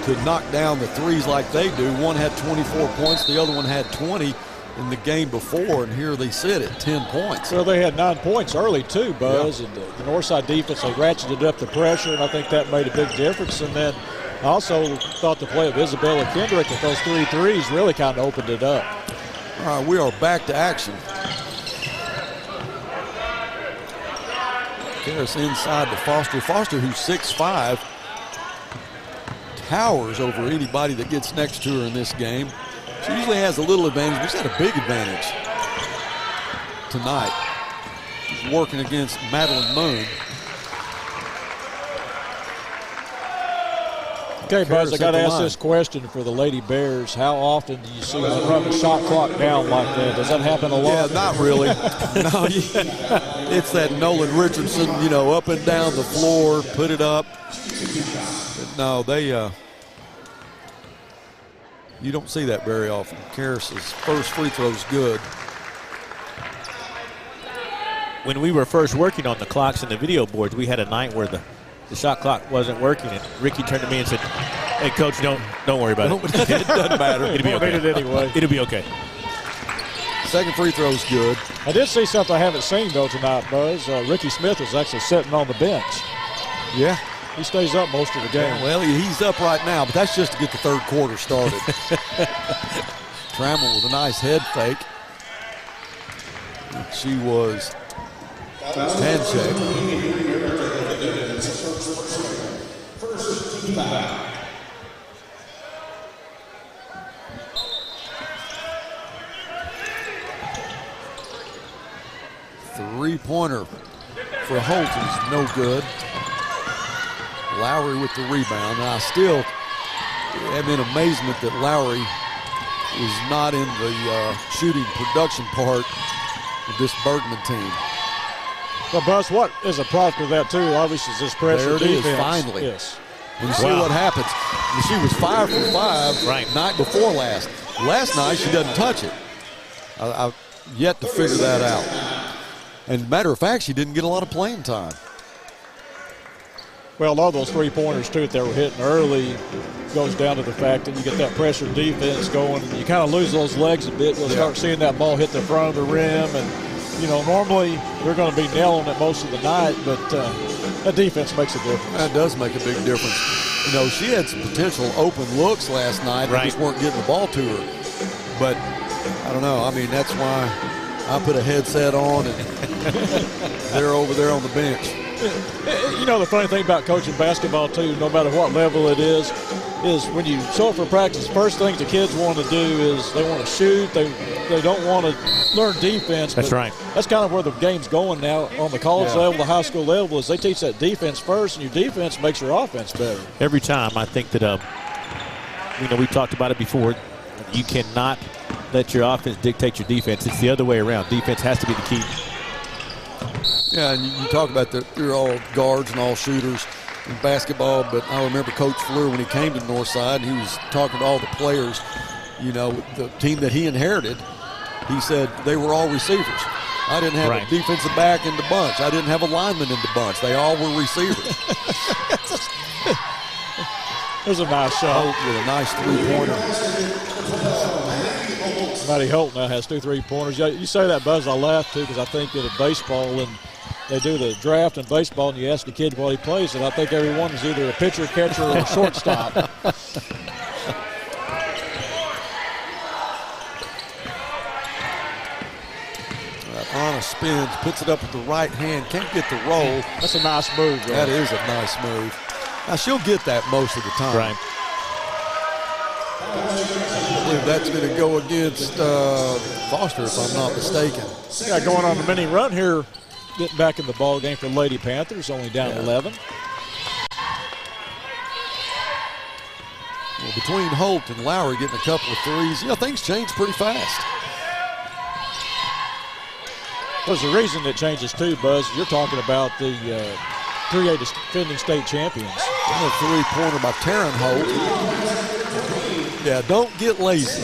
to knock down the threes like they do. One had 24 points, the other one had 20 in the game before, and here they sit at 10 points. Well, they had 9 points early too, Buzz, and the Northside defense, they ratcheted up the pressure, and I think that made a big difference. And then I also thought the play of Isabella Kendrick with those 3 threes really kind of opened it up. All right, we are back to action. Harris inside to Foster. Foster, who's 6'5", towers over anybody that gets next to her in this game. She usually has a little advantage, but she's had a big advantage tonight. She's working against Madeline Moon. Okay, Buzz, I Harris got to at the ask line. this question for the Lady Bears. How often do you see them run the shot clock down like that? Does that happen a lot? Yeah, not really. No, it's that Nolan Richardson, up and down the floor, put it up. But no, you don't see that very often. Karras' first free throw is good. When we were first working on the clocks and the video boards, we had a night where the shot clock wasn't working, and Ricky turned to me and said, "Hey, Coach, don't worry about it. It doesn't matter. It'll be okay. It anyway. It'll be okay." Second free throw is good. I did see something I haven't seen, though, tonight, Buzz. Ricky Smith was actually sitting on the bench. Yeah. He stays up most of the game. Well, he's up right now, but that's just to get the third quarter started. Trammell with a nice head fake. She was handshake. Three-pointer for Holt is no good. Lowry with the rebound. Now, I still am in amazement that Lowry is not in the shooting production part of this Bergman team. Well, Buzz, what is a product of that, too, obviously, is this pressure There it is, defense. finally. Yes. When you see what happens, she was 5 for 5 night before last. Last night, she doesn't touch it. I've yet to figure that out. And matter of fact, she didn't get a lot of playing time. Well, a lot of those three-pointers, too, that they were hitting early goes down to the fact that you get that pressure defense going, and you kind of lose those legs a bit. You'll start seeing that ball hit the front of the rim, and, normally they're going to be nailing it most of the night, but that defense makes a difference. That does make a big difference. She had some potential open looks last night. They just weren't getting the ball to her. But I don't know. I mean, that's why I put a headset on, and they're over there on the bench. The funny thing about coaching basketball, too, no matter what level it is when you show up for practice, first things the kids want to do is they want to shoot. They don't want to learn defense. That's right. That's kind of where the game's going now on the college level, the high school level, is they teach that defense first, and your defense makes your offense better. Every time I think that, we talked about it before, you cannot let your offense dictate your defense. It's the other way around. Defense has to be the key. Yeah, and you talk about they're all guards and all shooters in basketball, but I remember Coach Fleur when he came to Northside, he was talking to all the players, the team that he inherited, he said they were all receivers. I didn't have a defensive back in the bunch. I didn't have a lineman in the bunch. They all were receivers. There's a nice shot. Holt with a nice three-pointer. Maddie Holt now has 2 3-pointers. You say that, Buzz, I laugh, too, because I think that in baseball, and they do the draft in baseball, and you ask the kid what he plays, and I think everyone is either a pitcher, catcher, or a shortstop. Anna spins, puts it up with the right hand, can't get the roll. That's a nice move, bro. That is a nice move. Now, she'll get that most of the time. Right. I believe that's going to go against Foster, if I'm not mistaken. Yeah, going on a mini run here, getting back in the ball game for the Lady Panthers, only down 11. Well, between Holt and Lowry getting a couple of threes, things change pretty fast. There's a reason it changes too, Buzz. You're talking about the 3A defending state champions. And a three-pointer by Taryn Holt. Yeah, don't get lazy.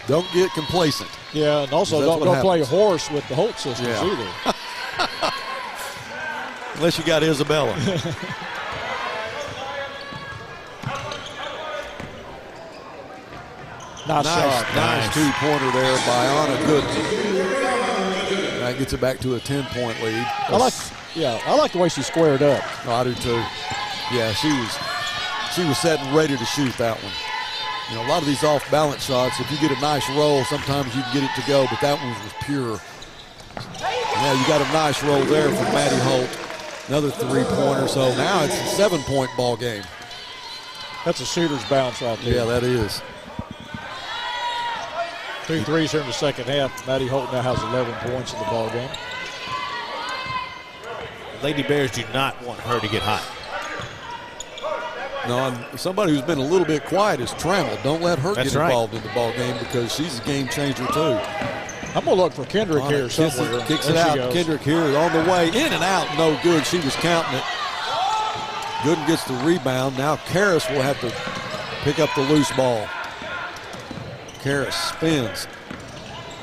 Don't get complacent. Yeah, and also don't play horse with the Holt sisters either. Unless you got Isabella. Nice shot. Nice two-pointer there by Anna Gooden. That gets it back to a 10-point lead. I like the way she squared up. Oh, I do too. Yeah, she was set and ready to shoot that one. A lot of these off-balance shots, if you get a nice roll, sometimes you can get it to go, but that one was pure. Yeah, you got a nice roll there from Maddie Holt. Another three-pointer, so now it's a 7-point ball game. That's a shooter's bounce right there. Yeah, that is. 2 threes here in the second half. Maddie Holt now has 11 points in the ball game. Lady Bears do not want her to get hot. and somebody who's been a little bit quiet is Trammell. Don't let her get involved in the ball game because she's a game changer too. I'm going to look for Kendrick here somewhere. Kicks it out. Kendrick here on the way. In and out. No good. She was counting it. Gooden gets the rebound. Now Karras will have to pick up the loose ball. Karras spins.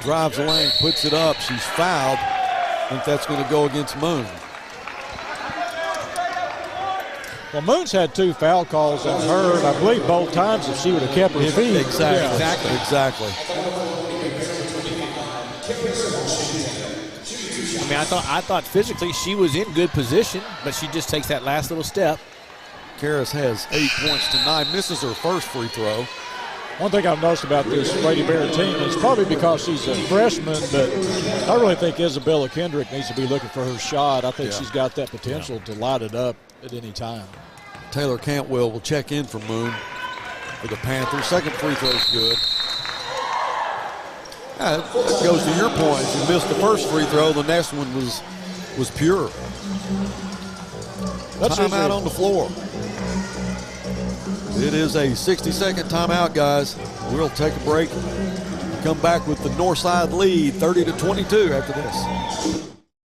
Drives the lane. Puts it up. She's fouled. I think that's going to go against Moon. Well, Moon's had 2 foul calls on her, and I believe both times if she would have kept her feet. Exactly. I mean, I thought physically she was in good position, but she just takes that last little step. Karras has 8 points to 9. Misses her first free throw. One thing I've noticed about this Lady Bear team is probably because she's a freshman, but I really think Isabella Kendrick needs to be looking for her shot. I think she's got that potential to light it up at any time. Taylor Cantwell will check in for Moon for the Panthers. Second free throw's good. That goes to your point. If you missed the first free throw, the next one was pure. Timeout on the floor. It is a 60-second timeout, guys. We'll take a break. Come back with the Northside lead, 30-22 after this.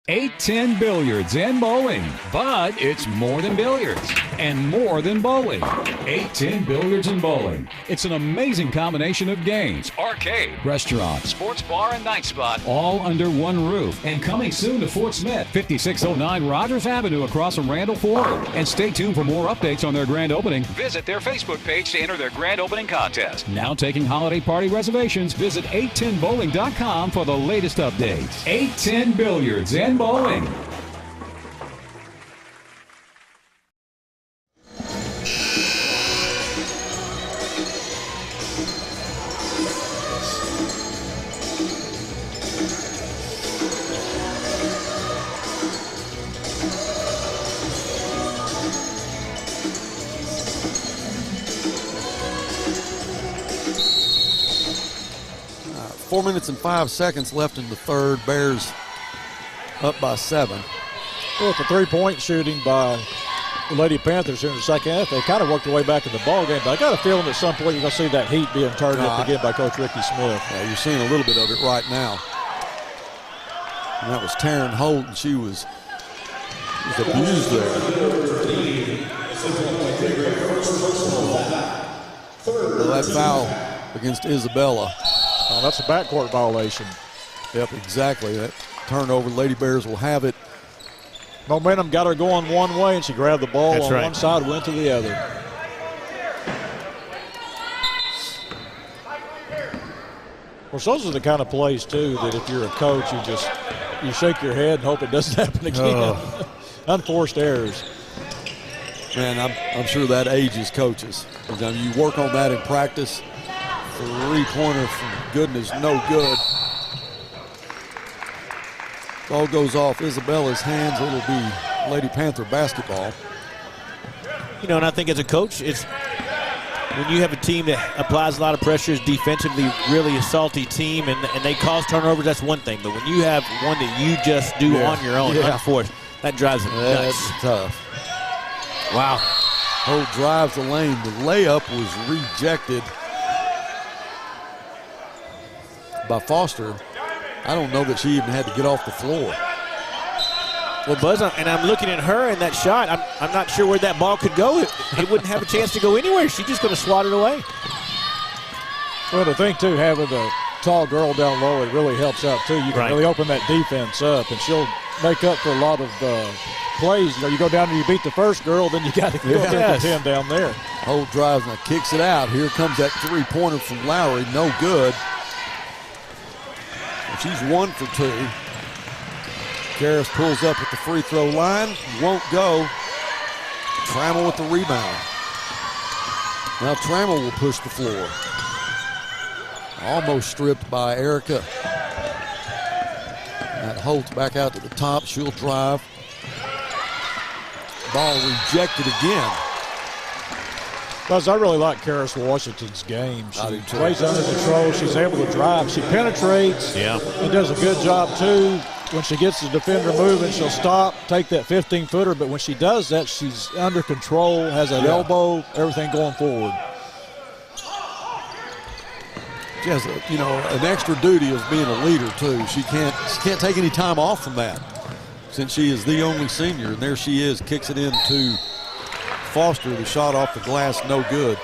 810 Billiards and Bowling, but it's more than billiards and more than bowling. 810 Billiards and Bowling. It's an amazing combination of games, arcade, restaurant, sports bar, and night spot, all under one roof. And coming soon to Fort Smith, 5609 Rogers Avenue across from Randall Ford. And stay tuned for more updates on their grand opening. Visit their Facebook page to enter their grand opening contest. Now taking holiday party reservations, visit 810bowling.com for the latest updates. 810 Billiards and Bowling. Four minutes and 5 seconds left in the third. Bears up by 7. Well, with the three-point shooting by the Lady Panthers here in the second half, they kind of worked their way back in the ball game. But I got a feeling at some point you're going to see that heat being turned up again by Coach Ricky Smith. Yeah, you're seeing a little bit of it right now. And that was Taryn Holt, and she was abused there. Well, that foul against Isabella. Oh, that's a backcourt violation. Yep, exactly. That turnover, Lady Bears will have it. Momentum got her going one way, and she grabbed the ball on one side, went to the other. Of course, those are the kind of plays, too, that if you're a coach, you shake your head and hope it doesn't happen again. Unforced errors. Man, I'm sure that ages coaches. You work on that in practice. Three-pointer from Gooden is no good. Ball goes off Isabella's hands. It'll be Lady Panther basketball. You know, and I think as a coach, it's when you have a team that applies a lot of pressure, is defensively really a salty team, and they cause turnovers, that's one thing. But when you have one that you just do on your own, unforced, that drives them nuts. That's tough. Wow. Holt drives the lane. The layup was rejected by Foster. I don't know that she even had to get off the floor. Well, Buzz, and I'm looking at her and that shot. I'm not sure where that ball could go. It wouldn't have a chance to go anywhere. She's just going to swat it away. Well, the thing, too, having a tall girl down low, it really helps out, too. You can really open that defense up, and she'll make up for a lot of plays. You go down and you beat the first girl, then you got to go and contend down there. Holt drives and kicks it out. Here comes that three-pointer from Lowry. No good. She's 1 for 2. Karras pulls up at the free throw line. Won't go. Trammell with the rebound. Now Trammell will push the floor. Almost stripped by Erica. That Holt back out to the top. She'll drive. Ball rejected again. Buzz, I really like Karras Washington's game. She plays under control. She's able to drive. She penetrates. Yeah. And does a good job, too, when she gets the defender moving, she'll stop, take that 15-footer. But when she does that, she's under control, has that elbow, everything going forward. She has, an extra duty of being a leader too. She can't take any time off from that, since she is the only senior. And there she is, kicks it into Foster. The shot off the glass, no good.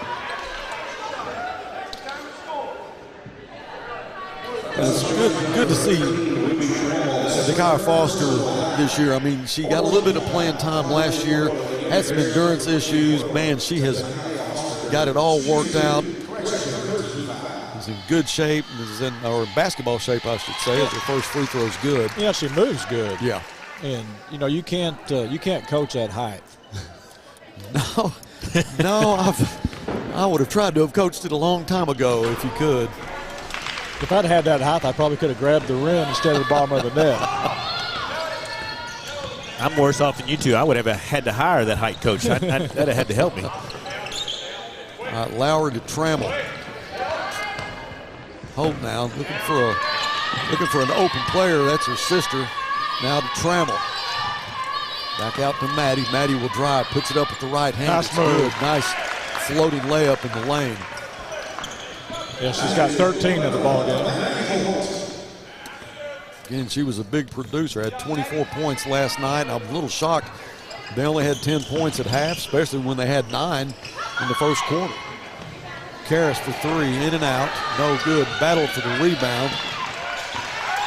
It's good to see Zakiya Foster this year. I mean, she got a little bit of playing time last year, had some endurance issues. Man, she has got it all worked out. Is in good shape, or in basketball shape, I should say, as her first free throw is good. Yeah, she moves good. Yeah. And, you can't coach that height. No, I would have tried to have coached it a long time ago if you could. If I'd had that height, I probably could have grabbed the rim instead of the bottom of the net. I'm worse off than you two. I would have had to hire that height coach. That'd have had to help me. All right, Lowry to Trammell. Holt now looking for an open player. That's her sister. Now to Trammell. Back out to Maddie. Maddie will drive, puts it up at the right hand. Nice move. Good. Nice floating layup in the lane. Yeah, she's got 13 in the ball game. Again, she was a big producer. Had 24 points last night. And I'm a little shocked they only had 10 points at half, especially when they had 9 in the first quarter. Karras for 3, in and out, no good. Battle for the rebound.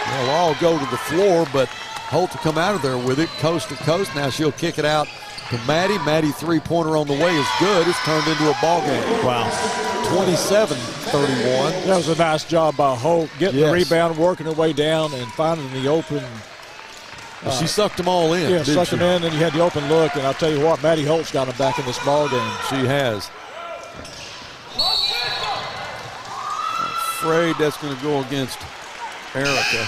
They'll all go to the floor, but Holt to come out of there with it, coast to coast. Now she'll kick it out to Maddie. Maddie three-pointer on the way is good. It's turned into a ball game. Wow. 27-31. That was a nice job by Holt, getting the rebound, working her way down, and finding the open. She sucked them all in. Yeah, sucked them in, and you had the open look. And I'll tell you what, Maddie Holt's got them back in this ball game. She has. Afraid that's going to go against Erica.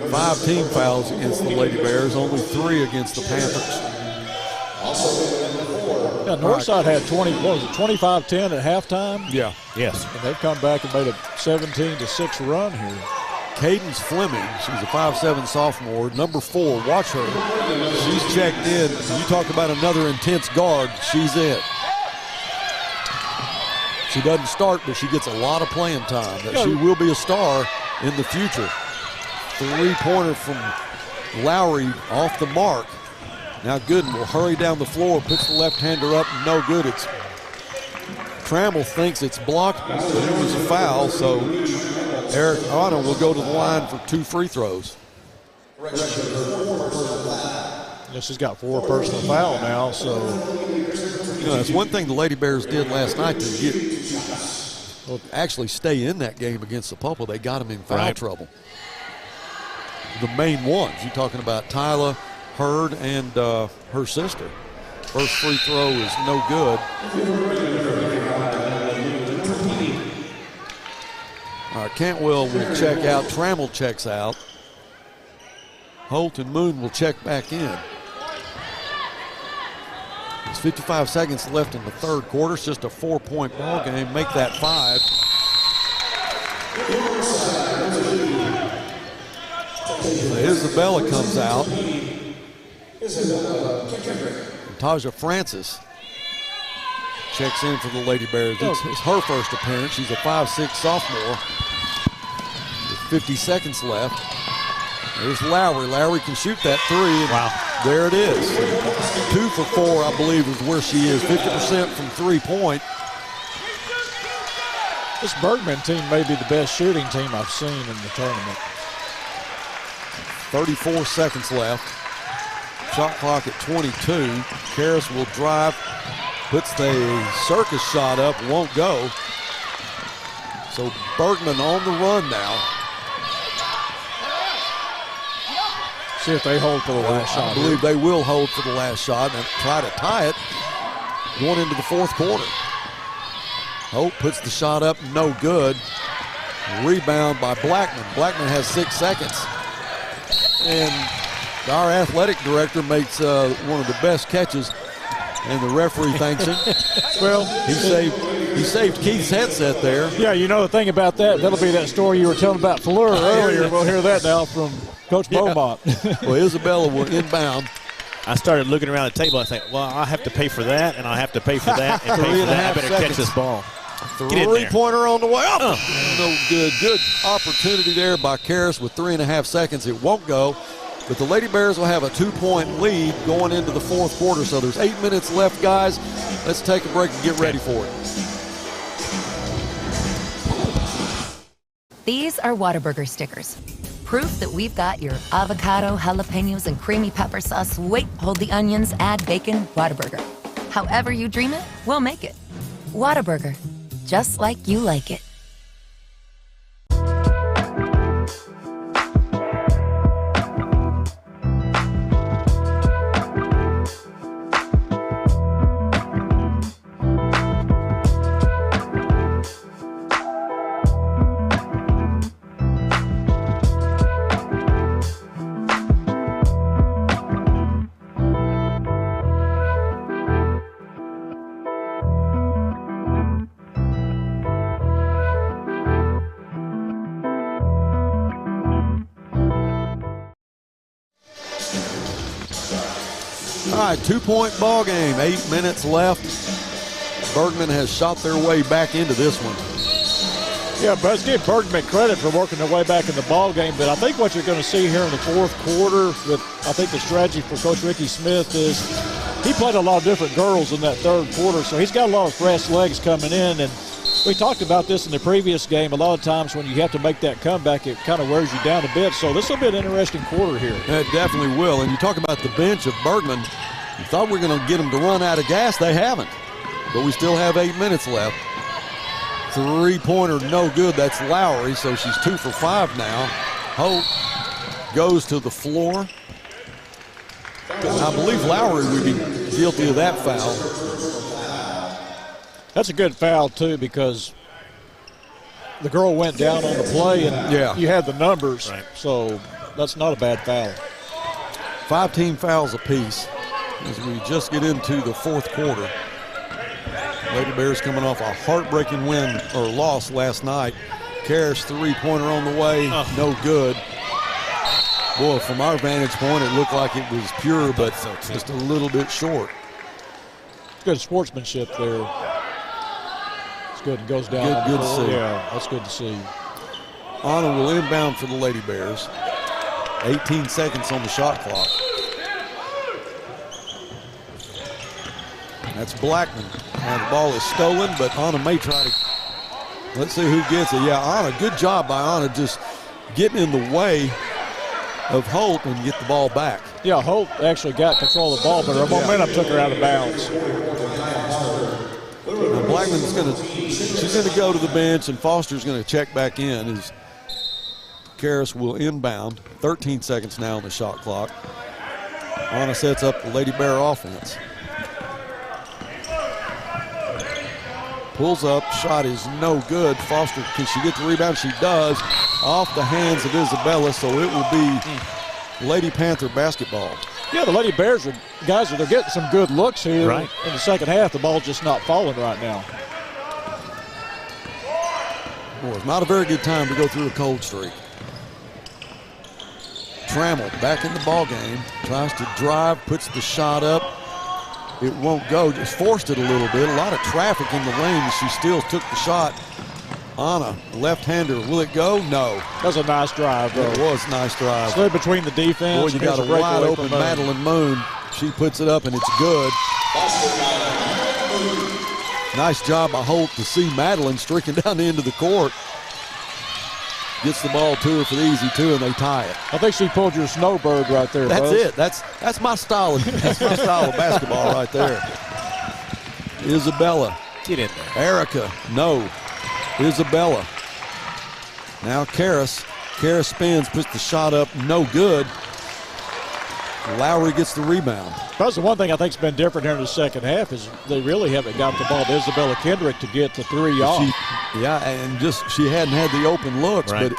5 team fouls against the Lady Bears, only 3 against the Panthers. Yeah, Northside had 25-10 at halftime? Yeah. Yes. And they've come back and made a 17-6 run here. Cadence Fleming, she's a 5'7" sophomore, number 4. Watch her. She's checked in. You talk about another intense guard, she's it. She doesn't start, but she gets a lot of playing time. That she will be a star in the future. 3-pointer from Lowry off the mark. Now Gooden will hurry down the floor, puts the left-hander up, no good. It's Trammell thinks it's blocked, but it was a foul, so Eric Otto will go to the line for 2 free throws. Yeah, she's got 4 personal foul now, so. That's one thing the Lady Bears did last night to actually stay in that game against the Pupil. They got them in foul trouble. The main ones, you're talking about Tyler, Hurd, and her sister. First free throw is no good. All right, Cantwell will check out. Trammell checks out. Holt and Moon will check back in. There's 55 seconds left in the third quarter. It's just a 4-point ball game. Make that 5. So Isabella comes out. Taja Francis checks in for the Lady Bears. It's her first appearance. She's a 5'6" sophomore. With 50 seconds left. There's Lowry. Lowry can shoot that 3. Wow. There it is. 2 for 4, I believe, is where she is. 50% from 3-point. This Bergman team may be the best shooting team I've seen in the tournament. 34 seconds left. Shot clock at 22. Karras will drive, puts the circus shot up, won't go. So Bergman on the run now. See if they hold for the last shot. I believe they will hold for the last shot and try to tie it going into the fourth quarter. Hope puts the shot up, no good. Rebound by Blackman. Blackman has 6 seconds. And our athletic director makes one of the best catches And the referee thanks him. Well, he saved Keith's headset there. Yeah, you know the thing about that'll be that story you were telling about Fleur earlier. We'll hear that now from Coach Beaumont. Well, Isabella will inbound. I started looking around the table. I think, well, I have to pay for that, and I have to pay for that, and pay for that. I better catch this ball. Three-pointer on the way. No good. Good opportunity there by Karras with 3.5 seconds. It won't go. But the Lady Bears will have a 2-point lead going into the fourth quarter. So there's 8 minutes left, guys. Let's take a break and get ready for it. These are Whataburger stickers. Proof that we've got your avocado, jalapenos, and creamy pepper sauce. Wait, hold the onions, add bacon, Whataburger. However you dream it, we'll make it. Whataburger, just like you like it. All right, 2-point ball game, 8 minutes left. Bergman has shot their way back into this one. Yeah, but let's give Bergman credit for working their way back in the ball game. But I think what you're going to see here in the fourth quarter, with I think the strategy for Coach Ricky Smith is he played a lot of different girls in that third quarter, so he's got a lot of fresh legs coming in. And we talked about this in the previous game. A lot of times when you have to make that comeback, it kind of wears you down a bit. So this will be an interesting quarter here. It definitely will. And you talk about the bench of Bergman. You thought we were going to get them to run out of gas. They haven't. But we still have 8 minutes left. Three-pointer, no good. That's Lowry, so she's 2 for 5 now. Hope goes to the floor. I believe Lowry would be guilty of that foul. That's a good foul, too, because the girl went down on the play, and you had the numbers. Right. So that's not a bad foul. 5 team fouls apiece as we just get into the fourth quarter. Lady Bears coming off a heartbreaking win or loss last night. Karras three-pointer on the way, no good. Boy, from our vantage point, it looked like it was pure, but just a little bit short. Good sportsmanship there. It's good. It goes down. Good to see. Yeah, that's good to see. Anna will inbound for the Lady Bears. 18 seconds on the shot clock. That's Blackman. And the ball is stolen, but Anna may try to. Let's see who gets it. Yeah, Anna, good job by Anna just getting in the way of Holt and get the ball back. Yeah, Holt actually got control of the ball, but her momentum took her out of bounds. Now Blackman's she's going to go to the bench, and Foster's going to check back in as Karras will inbound. 13 seconds now on the shot clock. Anna sets up the Lady Bear offense. Pulls up, shot is no good. Foster, can she get the rebound? She does. Off the hands of Isabella, so it will be Lady Panther basketball. Yeah, the Lady Bears are guys that are getting some good looks here in the second half. The ball's just not falling right now. Boy, it's not a very good time to go through a cold streak. Trammell back in the ball game, tries to drive, puts the shot up. It won't go, just forced it a little bit. A lot of traffic in the lane. She still took the shot. Anna, left-hander, will it go? No. That was a nice drive, though. It was a nice drive. Slid between the defense. Boy, you got a wide open Madeline Moon. She puts it up, and it's good. Nice job by Holt to see Madeline streaking down the end of the court. Gets the ball to her for the easy two, and they tie it. I think she pulled your snowbird right there. That's Buzz. it. That's my style. That's my style of basketball right there. Isabella. Get in there. Erica. No. Isabella. Now Karras. Karras spins, puts the shot up. No good. Lowry gets the rebound. That's the one thing I think's been different here in the second half is they really haven't got the ball to Isabella Kendrick to get the three off. And she hadn't had the open looks, but it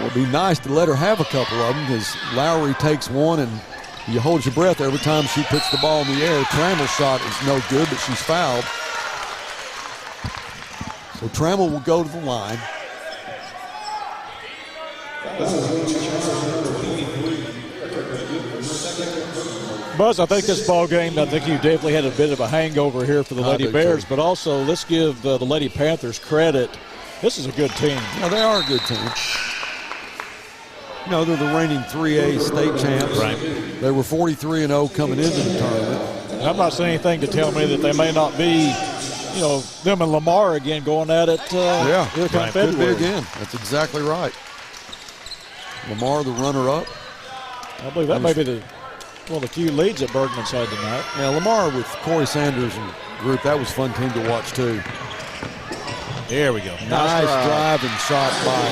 would be nice to let her have a couple of them because Lowry takes one and You hold your breath every time she puts the ball in the air. Trammell's shot is no good, but she's fouled. So Trammell will go to the line. Buzz, I think this ball game, I think you definitely had a bit of a hangover here for the Lady Bears, but also let's give the Lady Panthers credit. This is a good team. Yeah, they are a good team. You know, they're the reigning 3A state champs. Right. They were 43-0 coming into the tournament. And I'm not saying anything to tell me that they may not be, you know, them and Lamar again going at it. Here come February. Could be again. That's exactly right. Lamar, the runner-up. I believe that may be one of the few leads that Bergman's had tonight. Yeah, Lamar with Corey Sanders and group, that was a fun team to watch too. There we go. Nice drive and shot by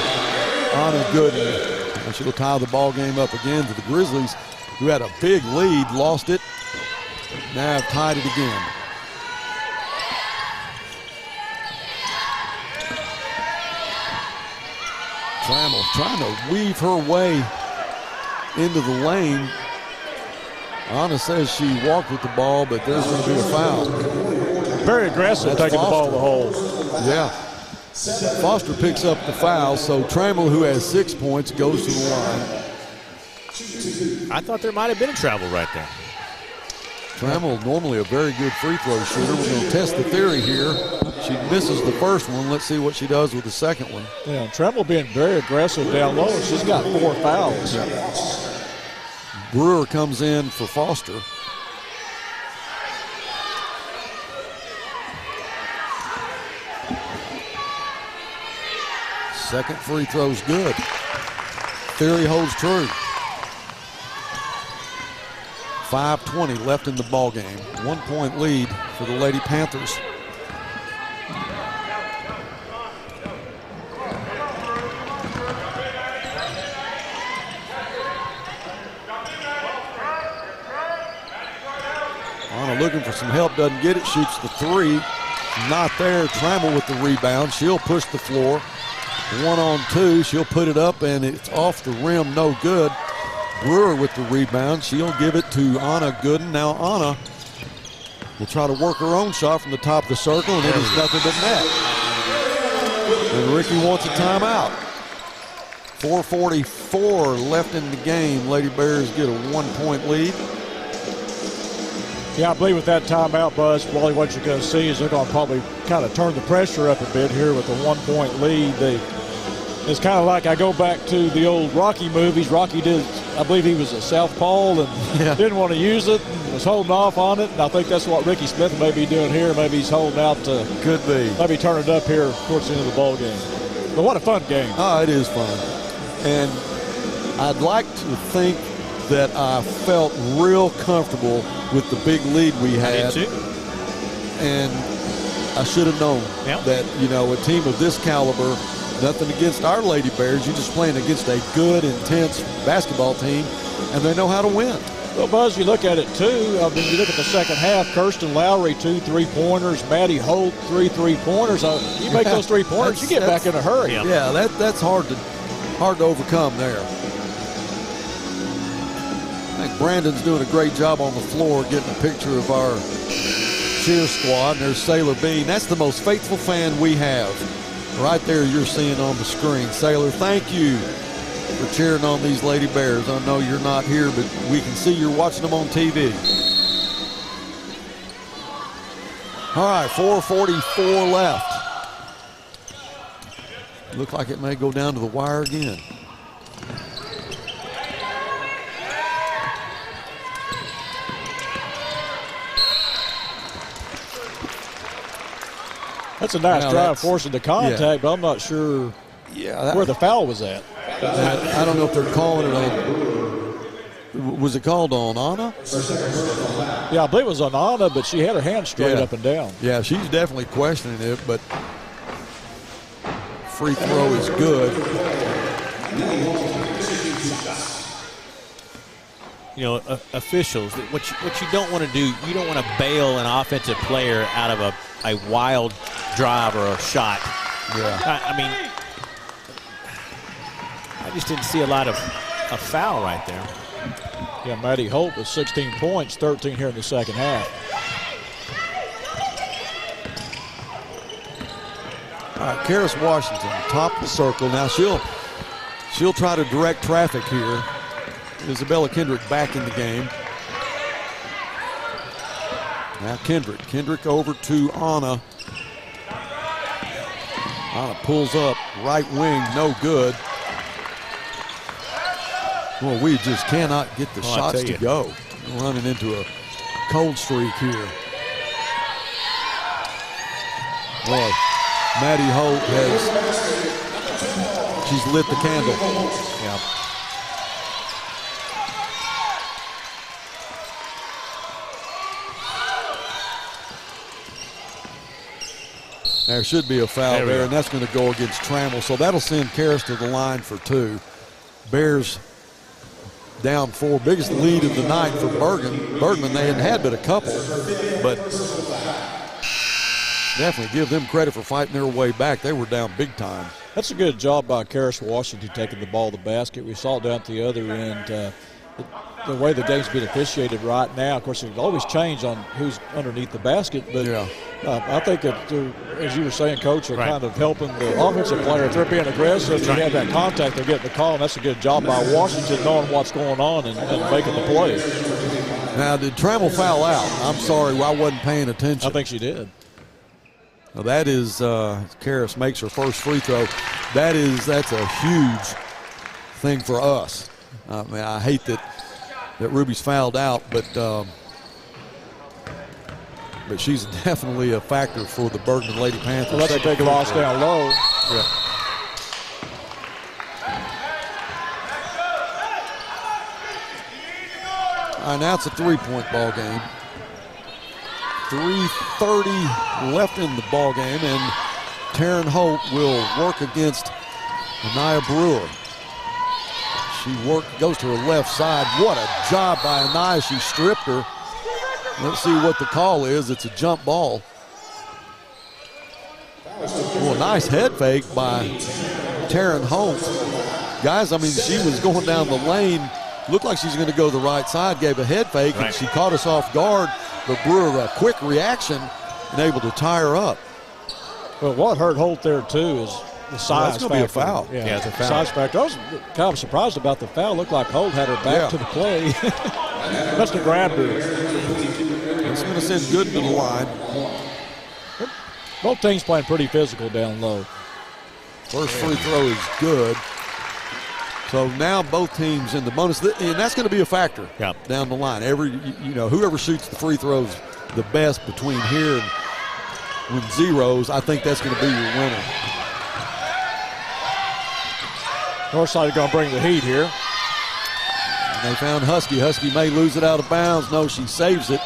Anna Gooden. And she'll tie the ball game up again to the Grizzlies, who had a big lead, lost it, now have tied it again. Trammell trying to weave her way into the lane. Anna says she walked with the ball, but there's going to be a foul. Very aggressive, That's taking Foster. the ball to the hole. Yeah. Foster picks up the foul, so Trammell, who has 6 points, goes to the line. I thought there might have been a travel right there. Trammell, normally a very good free throw shooter. We're going to test the theory here. She misses the first one. Let's see what she does with the second one. Yeah, Trammell being very aggressive down low. She's got 4 fouls. Brewer comes in for Foster. Second free throw's good. Theory holds true. 5:20 left in the ball game. 1 point lead for the Lady Panthers. Anna looking for some help, doesn't get it, shoots the three. Not there. Trammell with the rebound. She'll push the floor. 1-on-2. She'll put it up, and it's off the rim. No good. Brewer with the rebound. She'll give it to Anna Gooden. Now Anna will try to work her own shot from the top of the circle, and it is nothing but net. And Ricky wants a timeout. 4:44 left in the game. Lady Bears get a 1 point lead. Yeah, I believe with that timeout, Buzz, probably what you're going to see is they're going to probably kind of turn the pressure up a bit here with a 1 point lead. It's kind of like I go back to the old Rocky movies. Rocky did, I believe he was a southpaw and didn't want to use it and was holding off on it. And I think that's what Ricky Smith may be doing here. Maybe he's holding out to could be maybe turn it up here towards the end of the ball game. But what a fun game. Oh, it is fun. And I'd like to think that I felt real comfortable with the big lead we had. I did too. And I should have known that, you know, a team of this caliber, nothing against our Lady Bears, you're just playing against a good, intense basketball team, and they know how to win. Well, Buzz, you look at it too. I mean, you look at the second half, Kirsten Lowry, 2 3-pointers, Maddie Holt, 3 3-pointers. You make those 3-pointers, you get back in a hurry. Yeah, that's hard to overcome there. I think Brandon's doing a great job on the floor getting a picture of our cheer squad. And there's Sailor Bean. That's the most faithful fan we have. Right there you're seeing on the screen. Sailor, thank you for cheering on these Lady Bears. I know you're not here, but we can see you're watching them on TV. All right, 4:44 left. Look like it may go down to the wire again. That's a nice drive forcing the contact, but I'm not sure where the foul was at. I don't know if they're calling it on. Was it called on Anna? Yeah, I believe it was on Anna, but she had her hand straight up and down. Yeah, she's definitely questioning it, but free throw is good. You know, officials, what you don't want to do, you don't want to bail an offensive player out of a wild drive or a shot. Yeah. I mean, I just didn't see a lot of a foul right there. Yeah, Maddie Holt with 16 points, 13 here in the second half. All right, Karis Washington, top of the circle. Now she'll try to direct traffic here. Isabella Kendrick back in the game. Now Kendrick over to Anna. Anna pulls up, right wing, no good. Well, we just cannot get the shots to go. We're running into a cold streak here. Boy, Maddie Holt she's lit the candle. Yeah. There should be a foul there, and that's going to go against Trammell. So that'll send Karis to the line for 2. Bears down 4. Biggest lead of the night for Bergman. They hadn't had but a couple, but definitely give them credit for fighting their way back. They were down big time. That's a good job by Karis Washington taking the ball to the basket. We saw it down at the other end. The way the game's being officiated right now, of course, it can always change on who's underneath the basket, but I think that, as you were saying, Coach, they're kind of helping the offensive player. If they're being aggressive, they have that contact, they're getting the call, and that's a good job by Washington knowing what's going on and making the play. Now, did Trammell foul out? I'm sorry, I wasn't paying attention. I think she did. Well, that is, Karis makes her first free throw. That's a huge thing for us. I mean, I hate that Ruby's fouled out, but she's definitely a factor for the Bergman Lady Panthers. Well, that's a big loss down low. Yeah. All right, now it's a 3-point ball game. 3:30 left in the ball game, and Taryn Holt will work against Anaya Brewer. She goes to her left side. What a job by Anaya. She stripped her. Let's see what the call is. It's a jump ball. Well, nice head fake by Taryn Holt. Guys, I mean, she was going down the lane. Looked like she's going to go the right side. Gave a head fake, and she caught us off guard. But Brewer, a quick reaction and able to tie her up. Well, what hurt Holt there, too, is the size factor. That's going to be a foul. Yeah, it's a foul. Size factor. I was kind of surprised about the foul. Looked like Holt had her back to the play. Must have grabbed her. It's going to send Gooden to the line. Both teams playing pretty physical down low. First free throw is good. So now both teams in the bonus, and that's going to be a factor down the line. Whoever shoots the free throws the best between here and with zeros, I think that's going to be your winner. Northside going to bring the heat here. And they found Husky. Husky may lose it out of bounds. No, she saves it.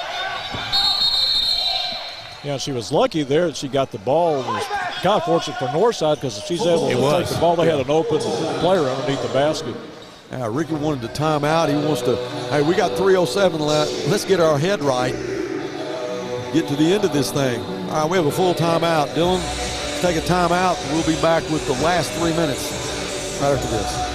Yeah, she was lucky there that she got the ball. It was kind of fortunate for Northside because if she's able to take the ball, they had an open player underneath the basket. Yeah, Ricky wanted to time out. He wants to, hey, we got 3:07 left. Let's get our head right. Get to the end of this thing. All right, we have a full timeout. Dylan, take a timeout. We'll be back with the last 3 minutes right after this.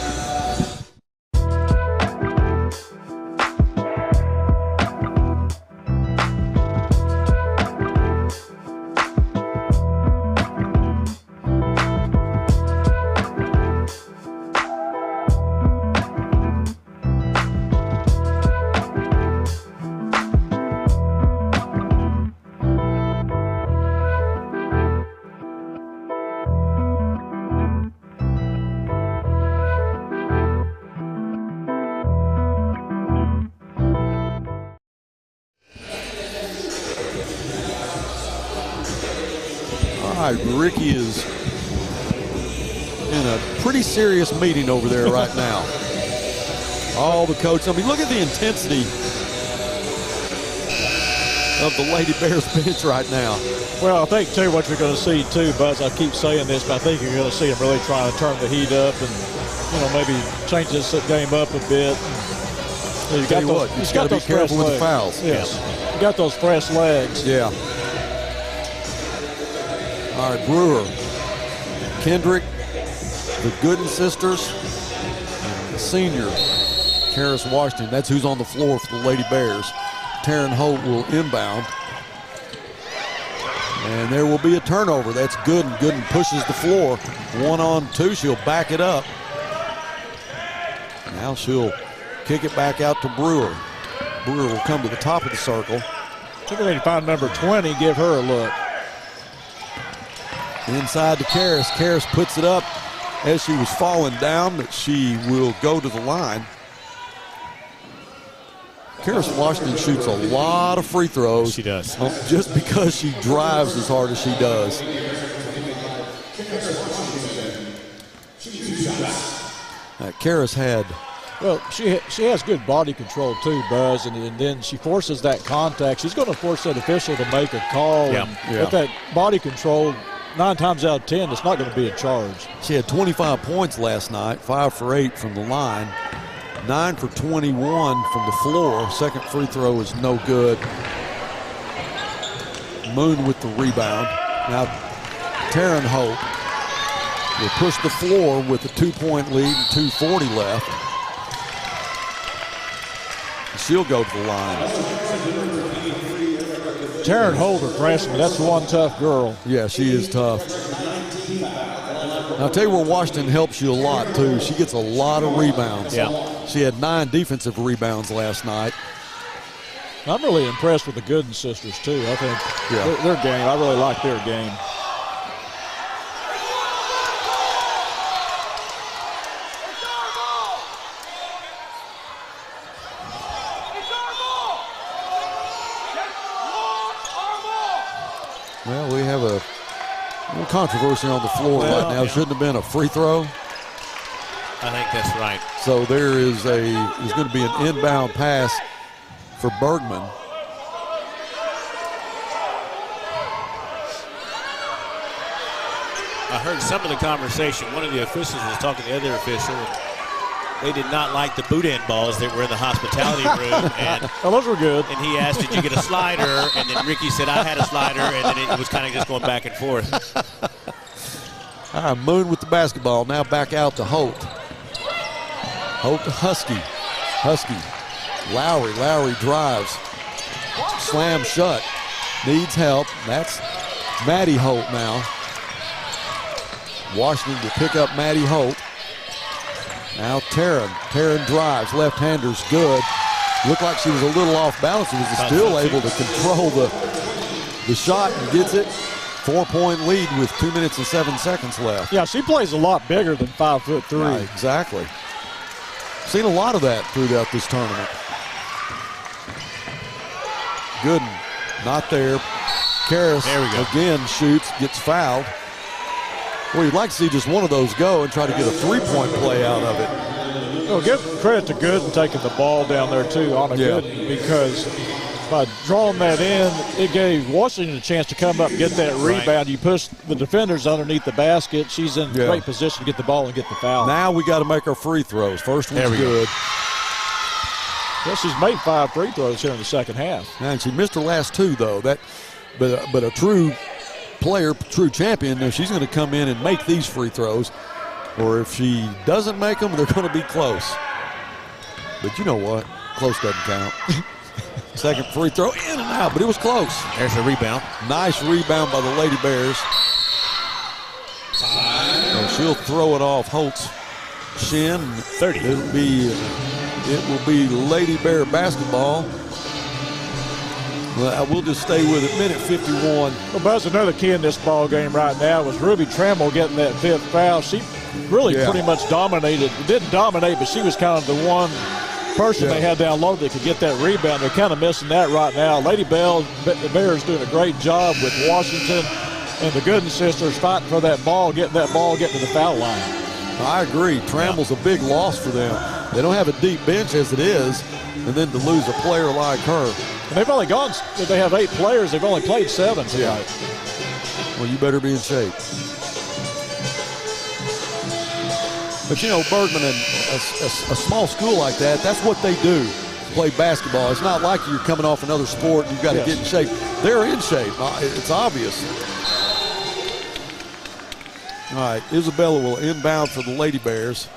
Ricky is in a pretty serious meeting over there right now. All the coaches. I mean, look at the intensity of the Lady Bears bench right now. Well, I think, too, what you're going to see, too, Buzz, I keep saying this, but I think you're going to see them really trying to turn the heat up and, maybe change this game up a bit. You got to be careful with the fouls. Yes. Yeah. You got those fresh legs. Yeah. All right, Brewer, Kendrick, the Gooden sisters, and the senior, Karis Washington, that's who's on the floor for the Lady Bears. Taryn Holt will inbound. And there will be a turnover. That's Gooden. Gooden pushes the floor. 1-on-2. She'll back it up. Now she'll kick it back out to Brewer. Brewer will come to the top of the circle. I think they need to find number 20, give her a look. Inside to Karis. Karis puts it up as she was falling down, but she will go to the line. Karis Washington shoots a lot of free throws. She does. Just because she drives as hard as she does. Karis had. Well, she has good body control too, Buzz, and then she forces that contact. She's going to force that official to make a call. Yeah. And with that body control, 9 times out of 10, it's not going to be a charge. She had 25 points last night, 5 for 8 from the line. 9 for 21 from the floor. Second free throw is no good. Moon with the rebound. Now Taryn Hope will push the floor with a 2-point lead and 2:40 left. She'll go to the line. Taryn Holt, a freshman, that's one tough girl. Yeah, she is tough. I'll tell you where Washington helps you a lot, too. She gets a lot of rebounds. Yeah. She had 9 defensive rebounds last night. I'm really impressed with the Gooden sisters, too. I think their game, I really like their game. Well, we have a little controversy on the floor right now. It shouldn't have been a free throw. I think that's right. So there's going to be an inbound pass for Bergman. I heard some of the conversation. One of the officials was talking to the other official. They did not like the boot end balls that were in the hospitality room. And those were good. And he asked, did you get a slider? And then Ricky said, I had a slider. And then it was kind of just going back and forth. All right, Moon with the basketball. Now back out to Holt. Holt to Husky. Lowry drives. Slam shut. Needs help. That's Maddie Holt now. Washington to pick up Maddie Holt. Now Taryn drives. Left-hander's good. Looked like she was a little off balance. She was still able to control the shot and gets it. 4-point lead with 2 minutes and 7 seconds left. Yeah, she plays a lot bigger than 5'3". Right, exactly. Seen a lot of that throughout this tournament. Gooden, not there. Karis again shoots, gets fouled. Well, you'd like to see just one of those go and try to get a 3-point play out of it. Well, give credit to Gooden taking the ball down there, too, on a Gooden, because by drawing that in, it gave Washington a chance to come up and get that rebound. Right. You push the defenders underneath the basket. She's in great position to get the ball and get the foul. Now we got to make our free throws. First one's good. Well, she's made 5 free throws here in the second half. And she missed her last 2, though. But a true player, true champion, she's going to come in and make these free throws. Or if she doesn't make them, they're going to be close. But you know what? Close doesn't count. Second free throw, in and out, but it was close. There's a rebound. Nice rebound by the Lady Bears. And she'll throw it off Holt's shin. 30. It will be Lady Bear basketball. We'll just stay with it. Minute 51. Well, Buzz, another key in this ball game right now was Ruby Trammell getting that 5th foul. She really pretty much dominated. Didn't dominate, but she was kind of the one person they had down low that could get that rebound. They're kind of missing that right now. Lady the Bears doing a great job with Washington and the Gooden sisters fighting for that ball, getting to the foul line. I agree. Trammell's a big loss for them. They don't have a deep bench as it is, and then to lose a player like her. And they've only they have 8 players. They've only played 7 tonight. Yeah. Well, you better be in shape. But, you know, Bergman and a small school like that, that's what they do, play basketball. It's not like you're coming off another sport and you've got to get in shape. They're in shape. It's obvious. All right, Isabella will inbound for the Lady Bears.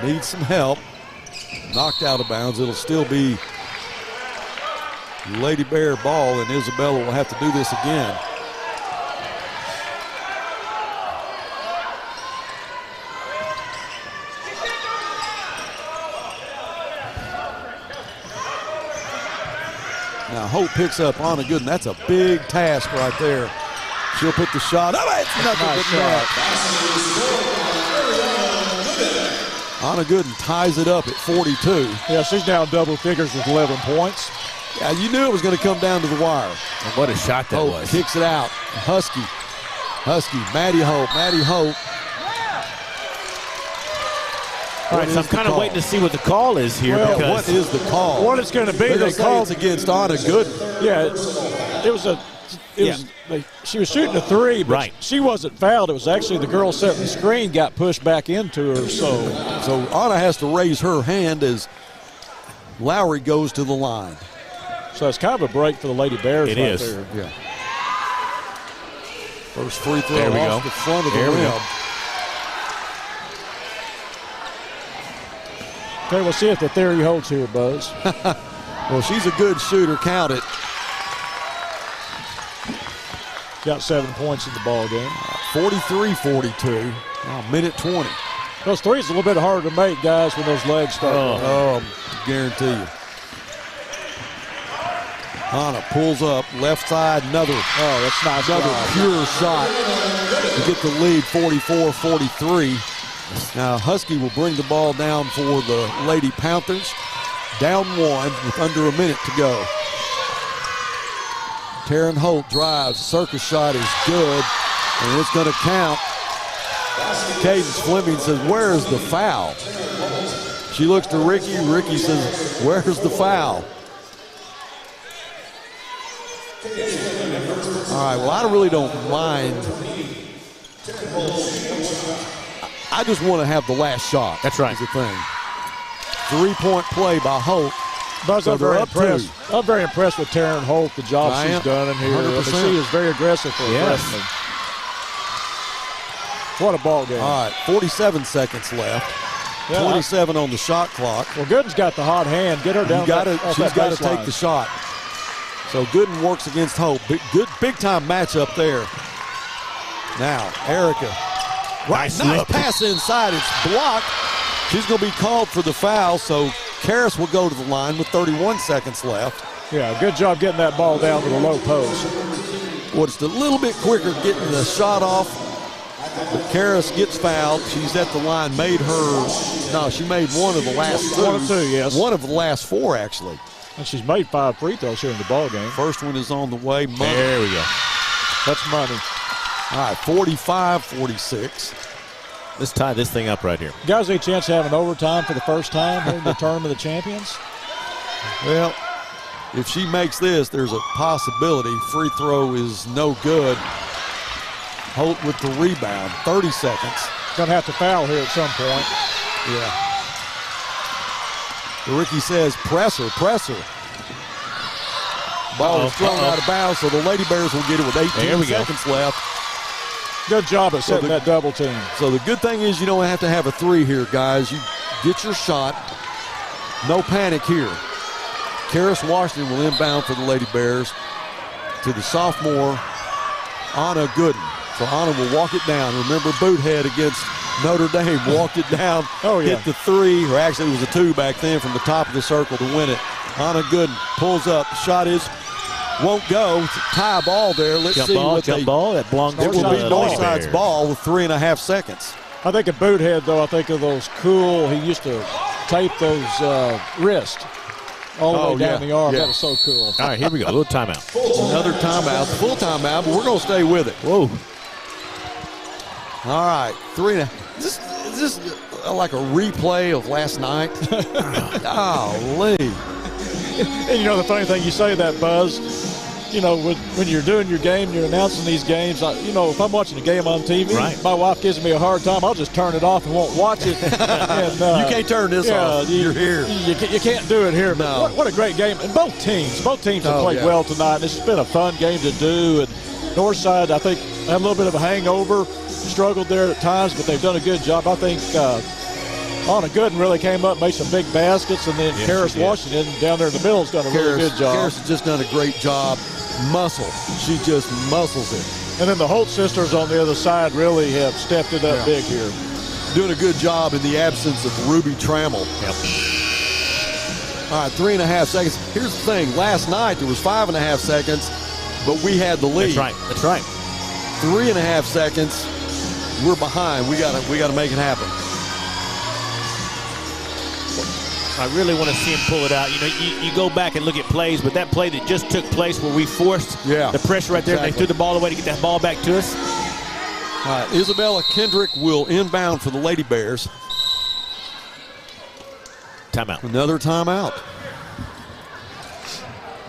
Needs some help. knocked out of bounds. It'll still be Lady Bear ball, and Isabella will have to do this again. Now Hope picks up Anna Gooden. That's a big task right there. She'll put the shot. Oh, it's nothing but net. Anna Gooden ties it up at 42. Yeah, she's down double figures with 11 points. Yeah, you knew it was going to come down to the wire. And what a shot that was. Kicks it out. Husky, Maddie Hope. All right, so I'm kind of waiting to see what the call is here. Well, what is the call? What it's going to be, they called it's against Anna Gooden. Yeah, she was shooting a three, but she wasn't fouled. It was actually the girl setting the screen got pushed back into her. So Anna has to raise her hand as Lowry goes to the line. So it's kind of a break for the Lady Bears. It is. There. Yeah. First free throw there we off go. the front of the rim. Okay, we'll see if the theory holds here, Buzz. Well, she's a good shooter. Count it. Got 7 points in the ball game. 43-42. Minute 20. Those threes are a little bit harder to make, guys, when those legs start. I guarantee you. Anna pulls up, left side, another. Oh, that's nice. Another pure shot to get the lead, 44-43. Now Husky will bring the ball down for the Lady Panthers. Down one with under a minute to go. Taryn Holt drives. Circus shot is good, and it's going to count. Cadence Fleming says, "Where's the foul?" She looks to Ricky. Ricky says, "Where's the foul?" All right, well, I really don't mind. I just want to have the last shot. That's right. Is the thing. 3-point play by Holt. Buzz, So I'm very they're up impressed. two. I'm very impressed with Taryn Holt, the job I she's am. done in here. 100%. She is very aggressive for a freshman. What a ball game. All right, 47 seconds left. Yeah, 27 on the shot clock. Well, Gooden's got the hot hand. Get her down. She's got to take the shot. So Gooden works against Hope. Big time matchup there. Now, Erica. Nice pass inside. It's blocked. She's going to be called for the foul, so Karras will go to the line with 31 seconds left. Yeah, good job getting that ball down to the low post. Well, just a little bit quicker getting the shot off. But Karras gets fouled. She's at the line. She made one of the last two. 1 of 2, yes. One of the last 4, actually. And she's made 5 free throws here in the ball game. First one is on the way. Money. There we go. That's money. All right, 45-46. Let's tie this thing up right here. Guys, a chance to have an overtime for the first time here in the Tournament of the Champions? Well, if she makes this, there's a possibility. Free throw is no good. Holt with the rebound. 30 seconds. Going to have to foul here at some point. Yeah. Ricky says, press her. Ball is thrown out of bounds, so the Lady Bears will get it with 18 seconds left. Good job at setting that double team. So the good thing is you don't have to have a 3 here, guys. You get your shot. No panic here. Karras Washington will inbound for the Lady Bears to the sophomore, Anna Gooden. So Anna will walk it down. Remember, Boothead against Notre Dame walked it down, hit the 3, or actually it was a 2 back then from the top of the circle to win it. Anna Gooden pulls up. Shot won't go. It's a tie ball there. Let's see what ball. That belongs to it will be Northside's ball with 3.5 seconds. I think of Boothead, though. I think of those cool. He used to tape those wrists all the way down the arm. Yeah. That was so cool. All right, here we go. A little timeout. Another timeout. Full timeout, but we're going to stay with it. Whoa. All right. 3.5. Is this like a replay of last night? Golly. And, the funny thing, you say that, Buzz, when you're doing your game, you're announcing these games, if I'm watching a game on TV, my wife gives me a hard time, I'll just turn it off and won't watch it. And, you can't turn this off. You're here. You can't do it here. No. But what a great game. And both teams have played well tonight. It's been a fun game to do. And Northside, I think, had a little bit of a hangover, struggled there at times, but they've done a good job. I think Anna Gooden really came up, made some big baskets, and then Karis Washington down there in the middle has done a really good job. Karis has just done a great job. Muscle. She just muscles it. And then the Holt sisters on the other side really have stepped it up big here. Doing a good job in the absence of Ruby Trammell. All right, 3.5 seconds. Here's the thing. Last night there was 5.5 seconds, but we had the lead. That's right. 3.5 seconds. We're behind. We gotta make it happen. I really want to see him pull it out. You know, you go back and look at plays, but that play that just took place where we forced the pressure right there, and they threw the ball away to get that ball back to us. All right, Isabella Kendrick will inbound for the Lady Bears. Timeout. Another timeout.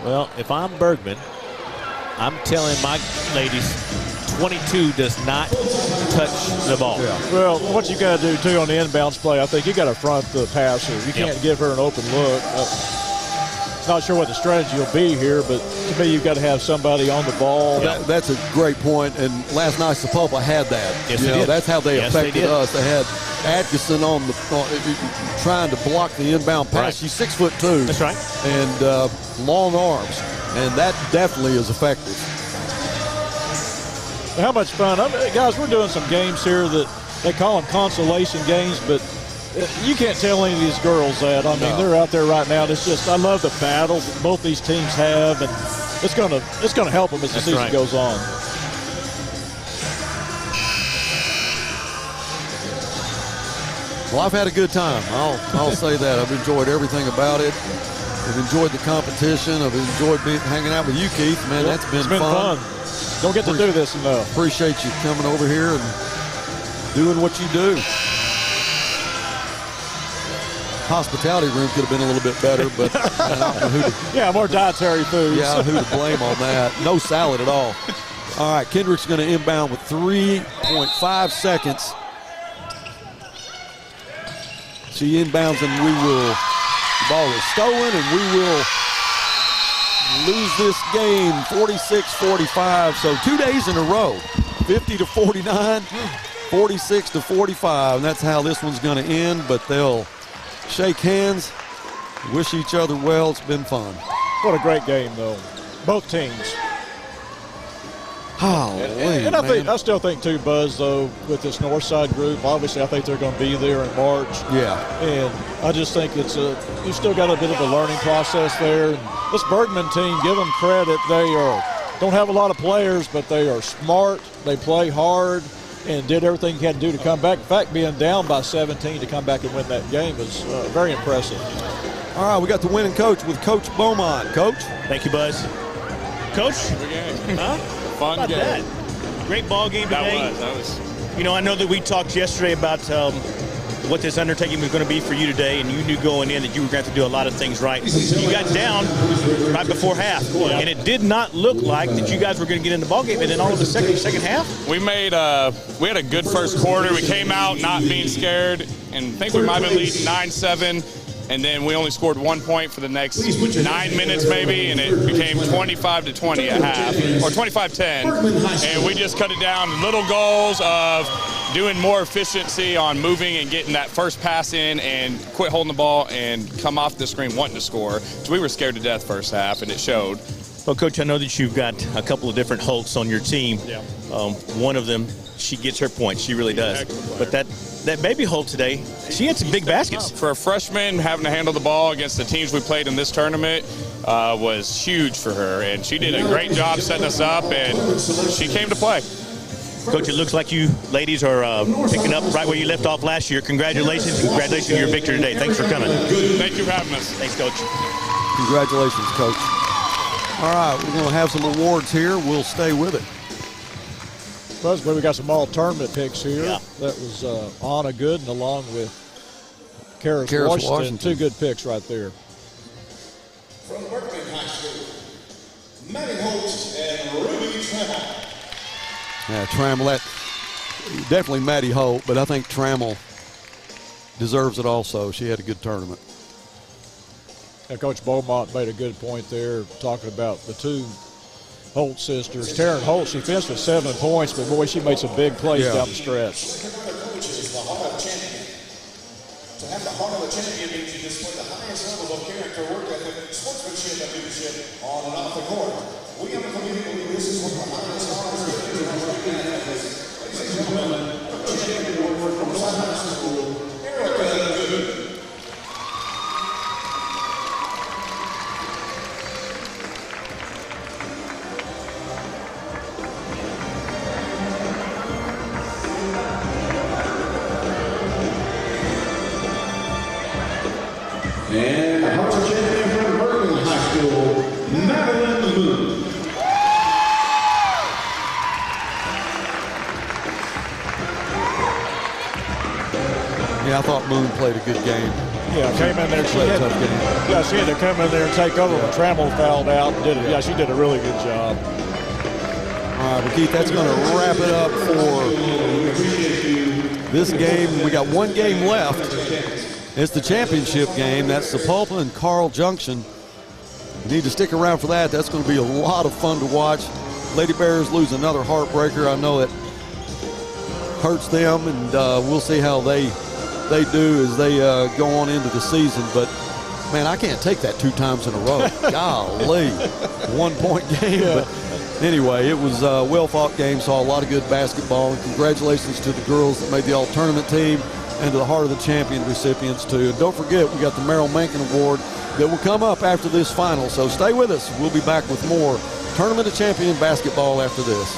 Well, if I'm Bergman, I'm telling my ladies, 22 does not touch the ball. Well, what you got to do, too, on the inbounds play, I think you got to front the passer. You can't give her an open look. Not sure what the strategy will be here, but to me, you've got to have somebody on the ball. That's a great point, and last night Sapulpa had that. Yes, they did. That's how they affected us. They had Atkinson trying to block the inbound pass. Right. She's 6'2". That's right. And long arms, and that definitely is effective. How much fun. I mean, guys, we're doing some games here that they call them consolation games, but you can't tell any of these girls that. I mean, they're out there right now. It's just, I love the battles that both these teams have, and it's gonna help them as the season goes on. Well, I've had a good time. I'll say that. I've enjoyed everything about it. I've enjoyed the competition. I've enjoyed hanging out with you, Keith. Man, that's been fun. Don't get to do this enough. Appreciate you coming over here and doing what you do. Hospitality room could have been a little bit better, but I don't know who to, more dietary foods. Yeah, who to blame on that. No salad at all. All right, Kendrick's going to inbound with 3.5 seconds. She inbounds, and the ball is stolen, and we will lose this game 46-45. So 2 days in a row, 50-49, 46-45, and that's how this one's going to end. But they'll shake hands, wish each other well. It's been fun. What a great game, though. Both teams. And I still think, too, Buzz, though, with this Northside group, obviously I think they're going to be there in March. Yeah. And I just think you still got a bit of a learning process there. And this Bergman team, give them credit. They don't have a lot of players, but they are smart. They play hard and did everything you had to do to come back. In fact, being down by 17 to come back and win that game is very impressive. All right, we got the winning coach with Coach Beaumont. Coach? Thank you, Buzz. Coach? Huh? Fun game. That? Great ball game today. That was. You know, I know that we talked yesterday about what this undertaking was going to be for you today, and you knew going in that you were going to have to do a lot of things right. You got down right before half, and it did not look like that you guys were going to get in the ball game. And then all of a sudden, second half, we had a good first quarter. We came out not being scared, and I think we might have been leading 9-7. And then we only scored 1 point for the next 9 minutes maybe, and it became 25-20 at half, or 25-10. And we just cut it down to little goals of doing more efficiency on moving and getting that first pass in and quit holding the ball and come off the screen wanting to score. So we were scared to death first half, and it showed. Well, Coach, I know that you've got a couple of different Holts on your team. Yeah. One of them, she gets her points. She really does. But that baby Holt today, she had some big baskets. For a freshman, having to handle the ball against the teams we played in this tournament was huge for her. And she did a great job setting us up, and she came to play. Coach, it looks like you ladies are picking up right where you left off last year. Congratulations. Congratulations on your victory today. Thanks for coming. Thank you for having us. Thanks, Coach. Congratulations, Coach. All right, we're going to have some awards here. We'll stay with it. Buzz, we got some all-tournament picks here. Yeah. That was Anna Gooden along with Karis Washington. Two good picks right there. From Bergman High School, Maddie Holt and Ruby Trammell. Yeah, Trammell, definitely Maddie Holt, but I think Trammell deserves it also. She had a good tournament. Yeah, Coach Beaumont made a good point there, talking about the two Holt sisters. Taryn Holt, she finished with 7 points, but boy, she made some big plays down the stretch. At the heart of the champion means you display the highest levels of character, work ethic, sportsmanship, and leadership on and off the court. We have a community believe this is one of the highest honors of ladies and gentlemen, the champion award for Northside High School, Erica Good. And the Hunter champion from Bergman High School, Madeline Moon. Yeah, I thought Moon played a good game. Yeah, came in there. She Played a had, tough game. yeah, she had to come in there and take over when Trammell fouled out. And did it. Yeah, she did a really good job. All right, well, Keith, that's going to wrap it up for this game. We got one game left. It's the championship game. That's Sapulpa and Carl Junction. You need to stick around for that. That's going to be a lot of fun to watch. Lady Bears lose another heartbreaker. I know it hurts them, and we'll see how they do as they go on into the season. But, man, I can't take that 2 times in a row. Golly. 1-point game. Yeah. But anyway, it was a well-fought game. Saw a lot of good basketball. And congratulations to the girls that made the all-tournament team, and to the Heart of the Champion recipients, too. And don't forget, we got the Merrill Mankin Award that will come up after this final. So stay with us. We'll be back with more Tournament of Champion basketball after this.